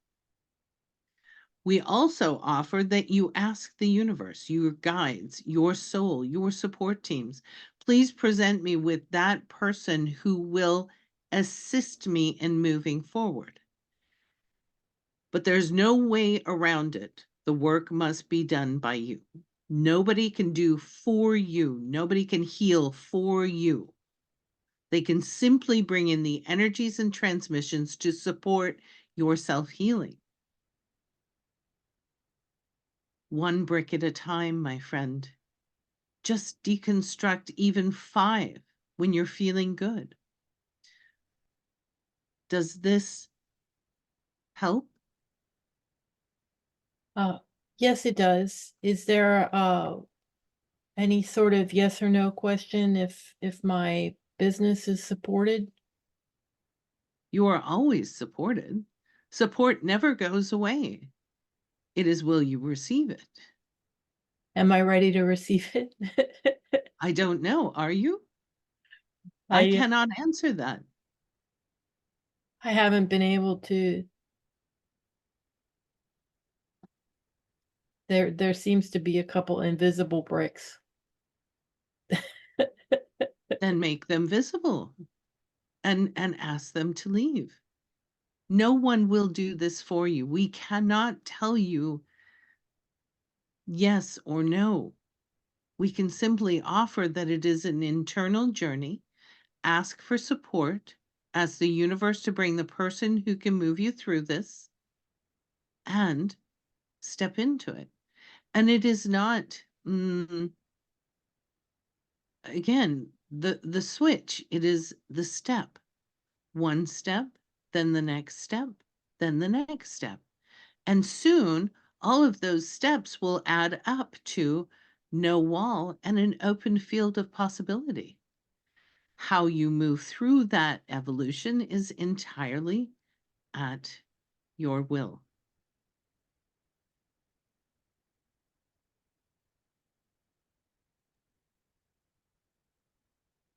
We also offer that you ask the universe, your guides, your soul, your support teams, please present me with that person who will assist me in moving forward. But there's no way around it. The work must be done by you. Nobody can do for you. Nobody can heal for you. They can simply bring in the energies and transmissions to support your self-healing. One brick at a time, my friend. Just deconstruct even 5 when you're feeling good. Does this help? Yes, it does. Is there any sort of yes or no question if my business is supported? You are always supported. Support never goes away. It is, will you receive it? Am I ready to receive it? I don't know. Are you? I cannot answer that. I haven't been able to. There seems to be a couple invisible bricks. Then make them visible and ask them to leave. No one will do this for you. We cannot tell you yes or no. We can simply offer that it is an internal journey, ask for support, ask the universe to bring the person who can move you through this, and step into it. And it is not, again, the switch. It is the step. One step, then the next step, then the next step. And soon, all of those steps will add up to no wall and an open field of possibility. How you move through that evolution is entirely at your will.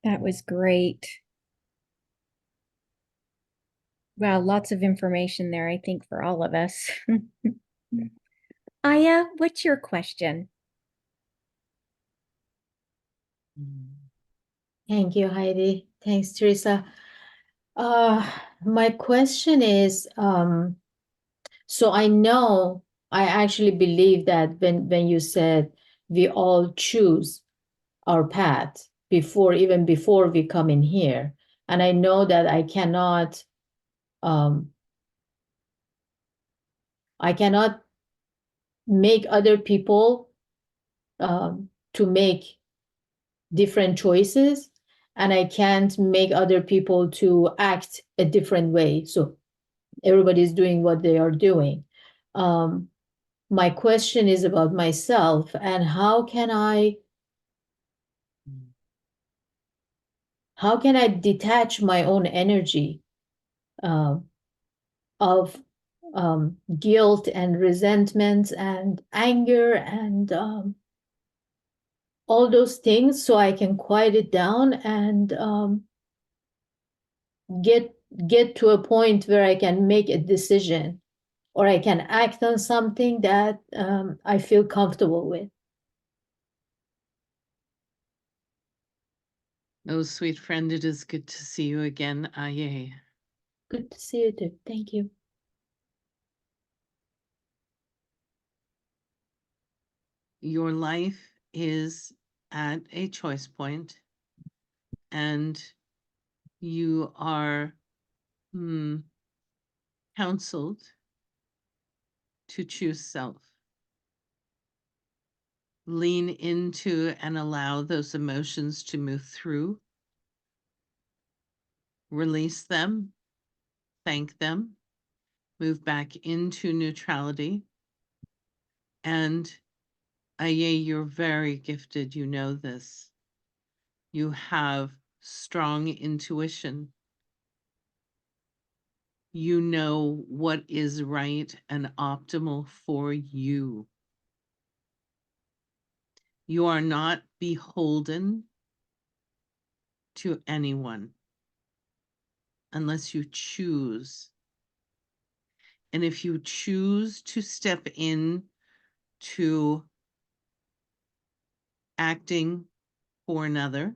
That was great. Wow, lots of information there, I think, for all of us. Aya, what's your question? Thank you, Heidi. Thanks, Teresa. My question is, so I know, I actually believe that when you said we all choose our path even before we come in here, and I know that I cannot make other people to make different choices, and I can't make other people to act a different way. So everybody's doing what they are doing. My question is about myself, and how can I detach my own energy uh, of guilt and resentment and anger and all those things, so I can quiet it down and get to a point where I can make a decision, or I can act on something that I feel comfortable with. Oh, sweet friend, it is good to see you again, Aye. Good to see you too. Thank you. Your life is at a choice point, and you are counseled to choose self. Lean into and allow those emotions to move through. Release them, thank them, move back into neutrality. And Aye, you're very gifted. You know this. You have strong intuition. You know what is right and optimal for you. You are not beholden to anyone unless you choose. And if you choose to step in to acting for another,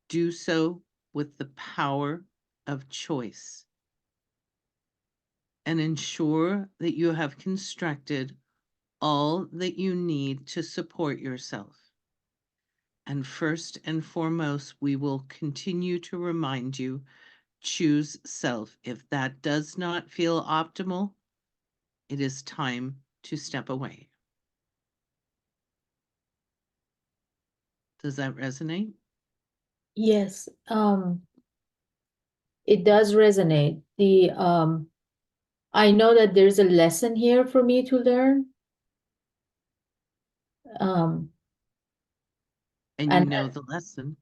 do so with the power of choice, and ensure that you have constructed all that you need to support yourself. And first and foremost, we will continue to remind you, choose self. If that does not feel optimal, it is time to step away. Does that resonate? Yes, it does resonate. I know that there's a lesson here for me to learn. And you And know the lesson.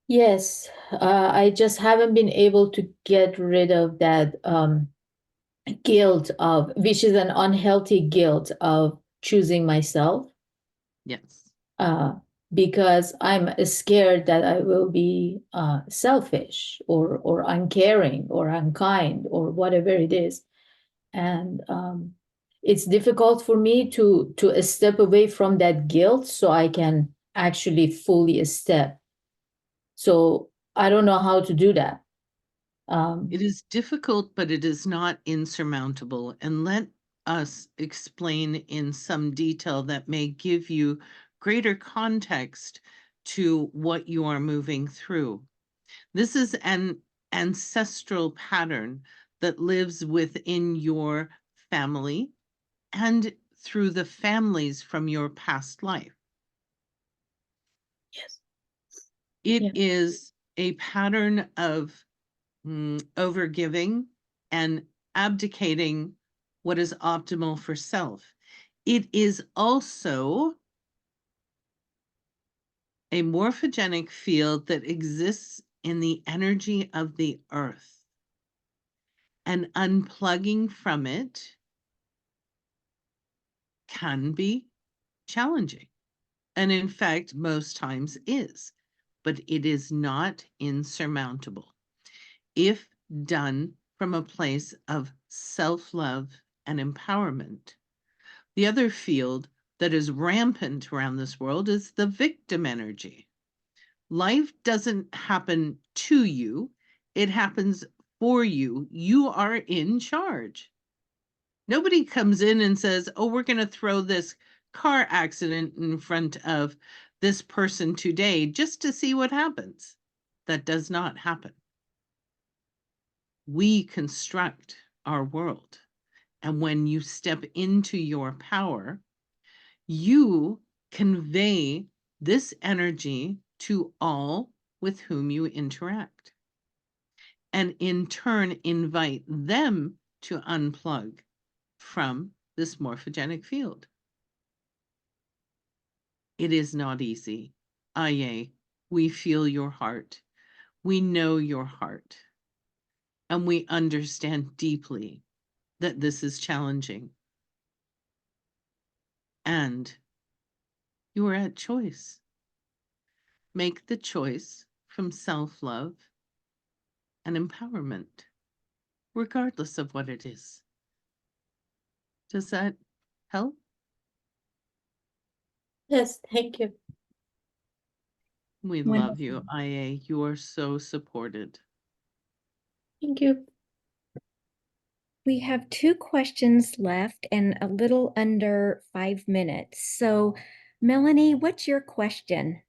yes, I just haven't been able to get rid of that guilt of, which is an unhealthy guilt of choosing myself. Yes. Because I'm scared that I will be selfish or uncaring or unkind or whatever it is. And it's difficult for me to step away from that guilt so I can actually fully step. So I don't know how to do that. It is difficult, but it is not insurmountable. And let us explain in some detail that may give you greater context to what you are moving through. This is an ancestral pattern that lives within your family and through the families from your past life. Yes. It is a pattern of overgiving and abdicating what is optimal for self. It is also a morphogenic field that exists in the energy of the earth, and unplugging from it can be challenging. And in fact, most times is, but it is not insurmountable if done from a place of self-love and empowerment. The other field that is rampant around this world is the victim energy. Life doesn't happen to you, it happens for you. You are in charge. Nobody comes in and says, oh, we're going to throw this car accident in front of this person today just to see what happens. That does not happen. We construct our world. And when you step into your power, you convey this energy to all with whom you interact, and in turn invite them to unplug from this morphogenic field. It is not easy. Aye, we feel your heart. We know your heart. And we understand deeply that this is challenging. And you are at choice. Make the choice from self-love and empowerment, regardless of what it is. Does that help? Yes, thank you. We love you, IA. You are so supported. Thank you. We have 2 questions left and a little under 5 minutes. So, Melanie, what's your question?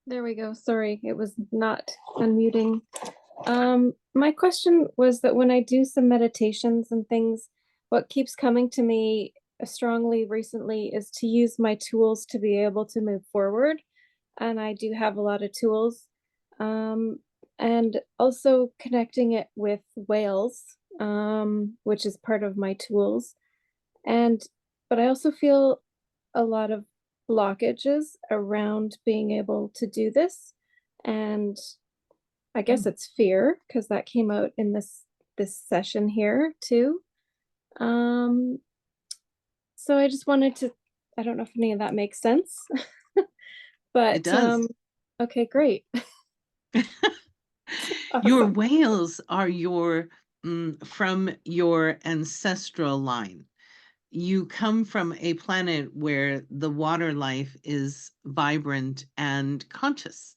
There we go. Sorry, it was not unmuting. My question was that when I do some meditations and things, what keeps coming to me strongly recently is to use my tools to be able to move forward. And I do have a lot of tools. And also connecting it with whales, which is part of my tools. But I also feel a lot of blockages around being able to do this. And I guess it's fear, because that came out in this session here too. So I just wanted to, I don't know if any of that makes sense. But It does. okay, great. Your Awesome. whales are from your ancestral line. You come from a planet where the water life is vibrant and conscious.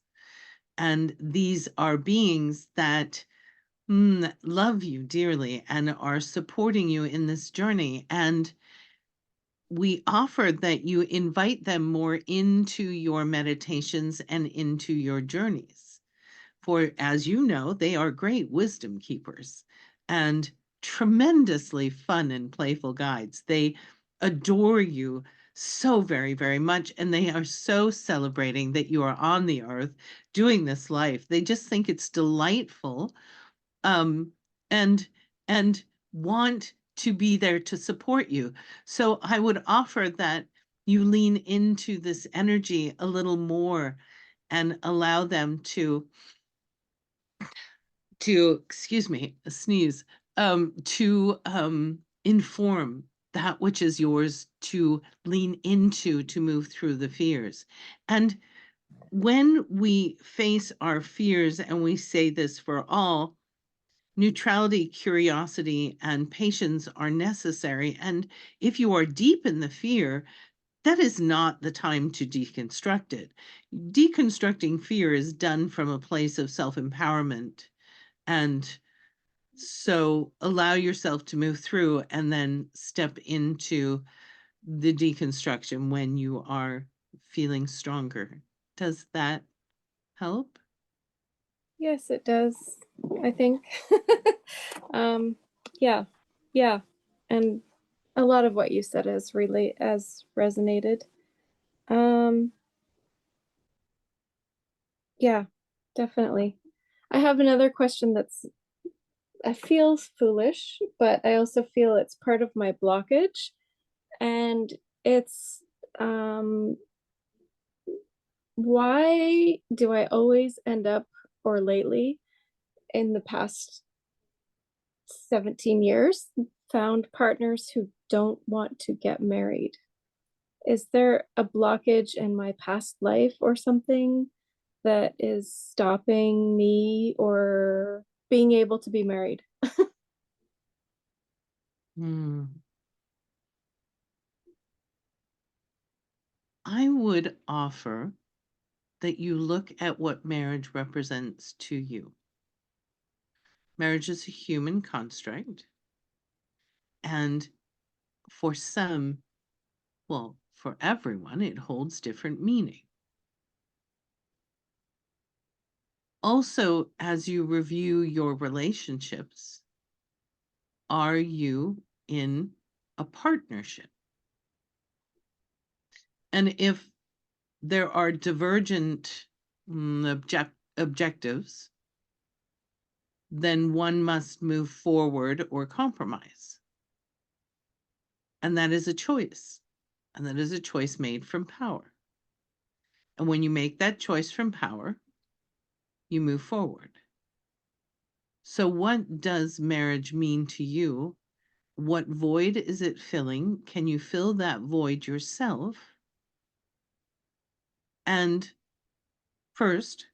And these are beings that love you dearly and are supporting you in this journey. And we offer that you invite them more into your meditations and into your journeys. For as you know, they are great wisdom keepers and tremendously fun and playful guides. They adore you so very, very much. And they are so celebrating that you are on the earth doing this life. They just think it's delightful, um, and and want to be there to support you. So I would offer that you lean into this energy a little more and allow them to excuse me, a sneeze, to inform that which is yours to lean into to move through the fears. And when we face our fears, and we say this for all, neutrality, curiosity, and patience are necessary. And if you are deep in the fear, that is not the time to deconstruct it. Deconstructing fear is done from a place of self-empowerment. And so allow yourself to move through and then step into the deconstruction when you are feeling stronger. Does that help? Yes, it does, I think. um, yeah, yeah. And a lot of what you said has resonated. Yeah, definitely. I have another question I feel foolish, but I also feel it's part of my blockage. And it's why do I always end up, or lately in the past 17 years, found partners who don't want to get married? Is there a blockage in my past life or something that is stopping me or being able to be married? I would offer that you look at what marriage represents to you. Marriage is a human construct, and for some, well, for everyone, it holds different meaning. Also, as you review your relationships, are you in a partnership? And if there are divergent objectives, then one must move forward or compromise. And that is a choice. And that is a choice made from power. And when you make that choice from power, you move forward. So what does marriage mean to you? What void is it filling? Can you fill that void yourself? And first,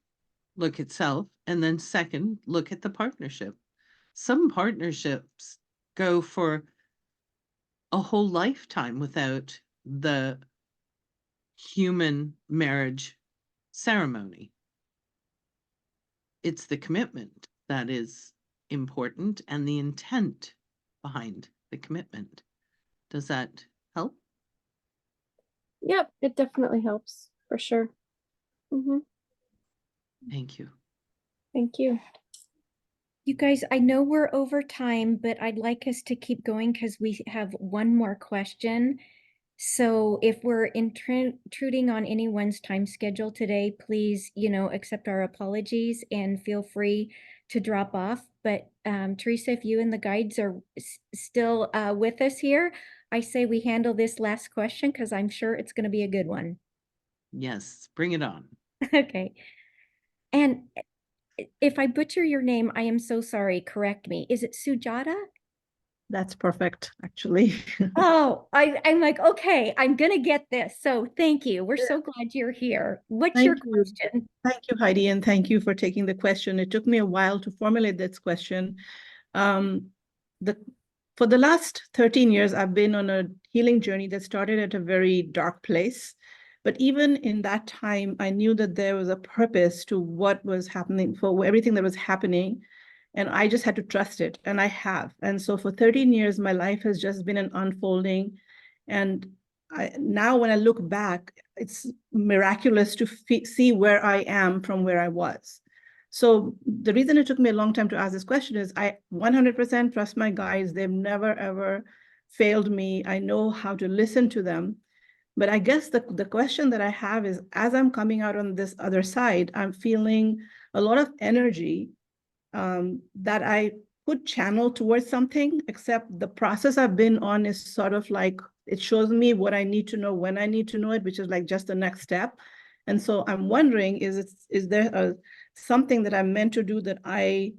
look at self. And then second, look at the partnership. Some partnerships go for a whole lifetime without the human marriage ceremony. It's the commitment that is important and the intent behind the commitment. Does that help? Yep, it definitely helps for sure. Thank you. Thank you. You guys, I know we're over time, but I'd like us to keep going because we have one more question. So if we're intruding on anyone's time schedule today, please, accept our apologies and feel free to drop off. But Teresa, if you and the guides are still with us here, I say we handle this last question because I'm sure it's going to be a good one. Yes, bring it on. Okay. And if I butcher your name, I am so sorry. Correct me. Is it Sujata? That's perfect, actually. Oh, I'm like, okay, I'm gonna get this. So thank you. We're so glad you're here. What's your Thank you. question? Thank you, Heidi, and thank you for taking the question. It took me a while to formulate this question. For the last 13 years, I've been on a healing journey that started at a very dark place. But even in that time, I knew that there was a purpose to what was happening, for everything that was happening. And I just had to trust it, and I have. And so for 13 years, my life has just been an unfolding. And now when I look back, it's miraculous to see where I am from where I was. So the reason it took me a long time to ask this question is I 100% trust my guides. They've never, ever failed me. I know how to listen to them. But I guess the question that I have is, as I'm coming out on this other side, I'm feeling a lot of energy that I could channel towards something, except the process I've been on is sort of like, it shows me what I need to know when I need to know it, which is like just the next step. And so I'm wondering, is there something that I'm meant to do that I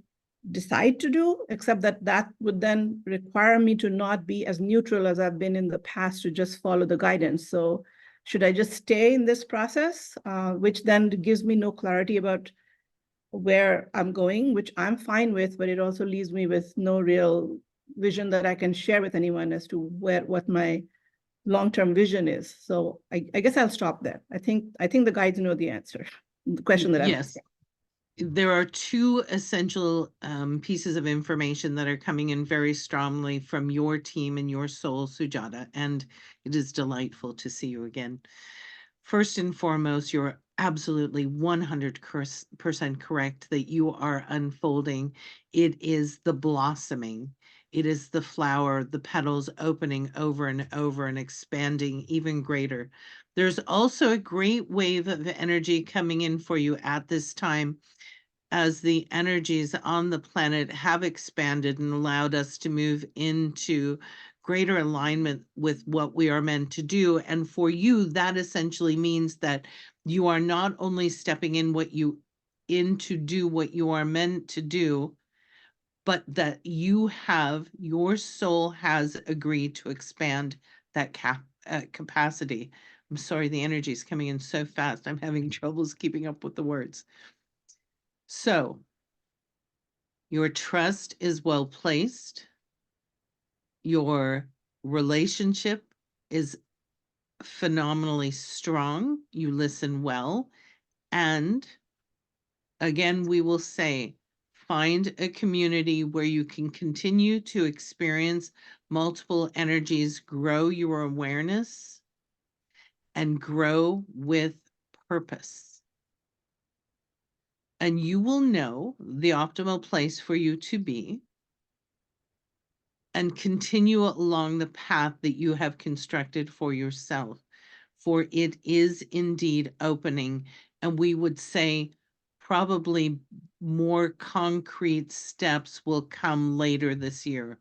decide to do, except that would then require me to not be as neutral as I've been in the past, to just follow the guidance. So should I just stay in this process, which then gives me no clarity about where I'm going, which I'm fine with, but it also leaves me with no real vision that I can share with anyone as to what my long-term vision is. So I guess I'll stop there. I think the guides know the answer. The question that I'm Yes. There are two essential pieces of information that are coming in very strongly from your team and your soul, Sujata, and it is delightful to see you again. First and foremost, you're absolutely 100% correct that you are unfolding. It is the blossoming. It is the flower, the petals opening over and over and expanding even greater. There's also a great wave of energy coming in for you at this time, as the energies on the planet have expanded and allowed us to move into greater alignment with what we are meant to do. And for you, that essentially means that you are not only stepping in to do what you are meant to do, but that your soul has agreed to expand that capacity. I'm sorry, the energy is coming in so fast. I'm having troubles keeping up with the words. So your trust is well placed. Your relationship is phenomenally strong. You listen well. And again, we will say, find a community where you can continue to experience multiple energies, grow your awareness, and grow with purpose. And you will know the optimal place for you to be, and continue along the path that you have constructed for yourself, for it is indeed opening. And we would say, probably more concrete steps will come later this year.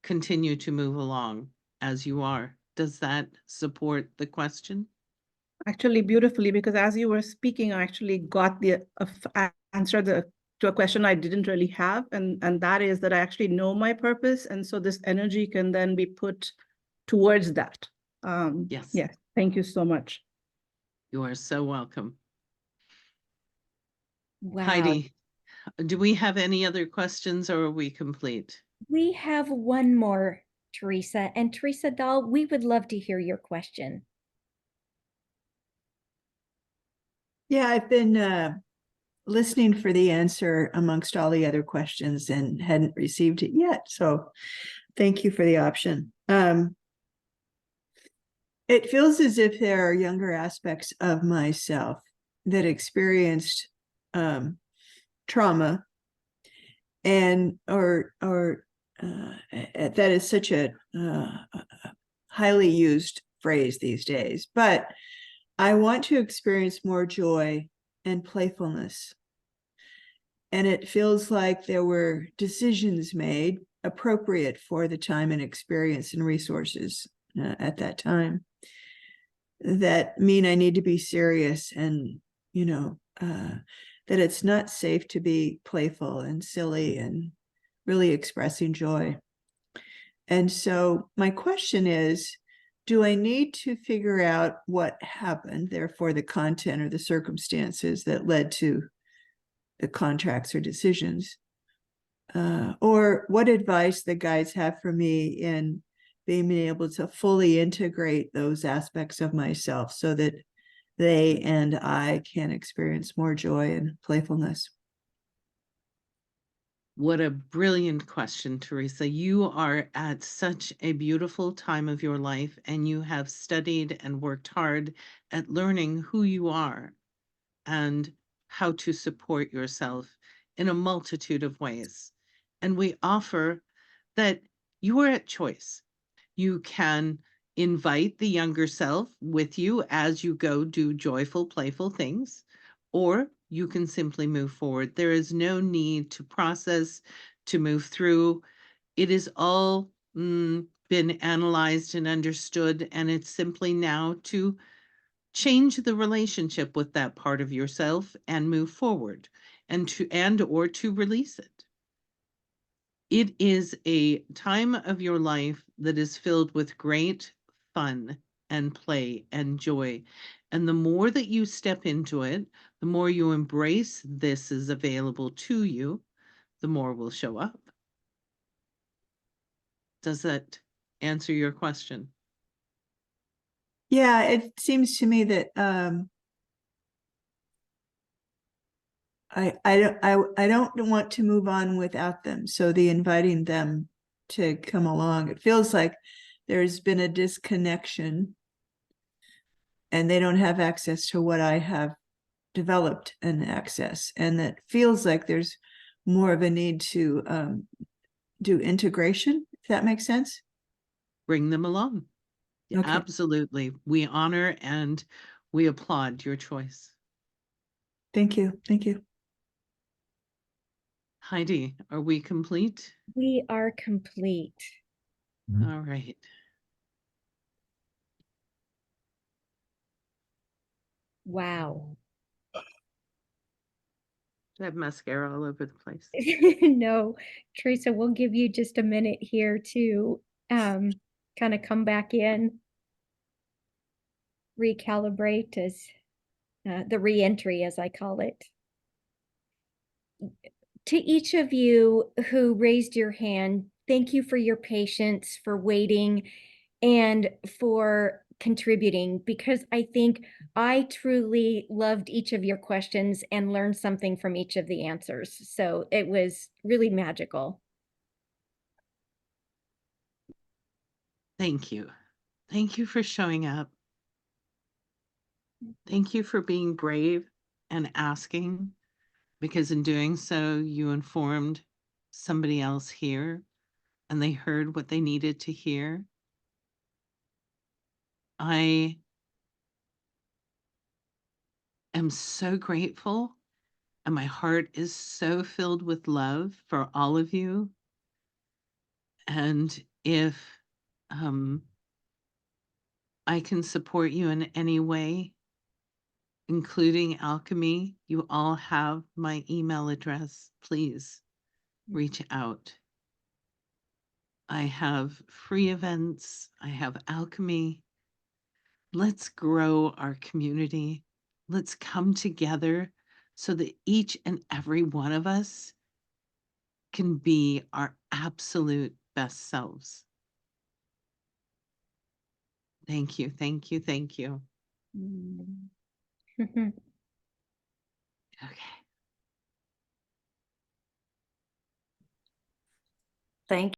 Continue to move along as you are. Does that support the question? Actually, beautifully, because as you were speaking, I actually got the answer to a question I didn't really have, and that is that I actually know my purpose, and so this energy can then be put towards that. Yes. Yes, thank you so much. You are so welcome. Wow. Heidi, do we have any other questions, or are we complete? We have one more, Teresa. And Teresa Dahl, we would love to hear your question. Yeah, I've been listening for the answer amongst all the other questions and hadn't received it yet. So thank you for the option. It feels as if there are younger aspects of myself that experienced trauma, and that is such a highly used phrase these days. But I want to experience more joy and playfulness. And it feels like there were decisions made appropriate for the time and experience and resources at that time that mean I need to be serious, and, that it's not safe to be playful and silly and really expressing joy. And so my question is, do I need to figure out what happened, therefore the content or the circumstances that led to the contracts or decisions? Or what advice the guides have for me in being able to fully integrate those aspects of myself so that they and I can experience more joy and playfulness? What a brilliant question, Teresa. You are at such a beautiful time of your life, and you have studied and worked hard at learning who you are and how to support yourself in a multitude of ways. And we offer that you are at choice. You can invite the younger self with you as you go do joyful, playful things, or you can simply move forward. There is no need to process, to move through. It is all been analyzed and understood, and it's simply now to change the relationship with that part of yourself and move forward, and or to release it. It is a time of your life that is filled with great fun and play and joy. And the more that you step into it, the more you embrace this is available to you, the more will show up. Does that answer your question? Yeah, it seems to me that I don't want to move on without them. So the inviting them to come along, it feels like there's been a disconnection and they don't have access to what I have developed and access. And that feels like there's more of a need to do integration, if that makes sense. Bring them along. Okay. Absolutely. We honor and we applaud your choice. Thank you. Thank you. Heidi, are we complete? We are complete. All right. Wow. I have mascara all over the place. No, Teresa, we'll give you just a minute here to kind of come back in, recalibrate as the reentry, as I call it. To each of you who raised your hand, thank you for your patience, for waiting, and for contributing, because I think I truly loved each of your questions and learned something from each of the answers. So it was really magical. Thank you. Thank you for showing up. Thank you for being brave and asking, because in doing so, you informed somebody else here and they heard what they needed to hear. I am so grateful And my heart is so filled with love for all of you. And if I can support you in any way, including Alchemy, you all have my email address. Please reach out. I have free events. I have Alchemy. Let's grow our community. Let's come together so that each and every one of us can be our absolute best selves. Thank you, thank you, thank you. Okay. Thank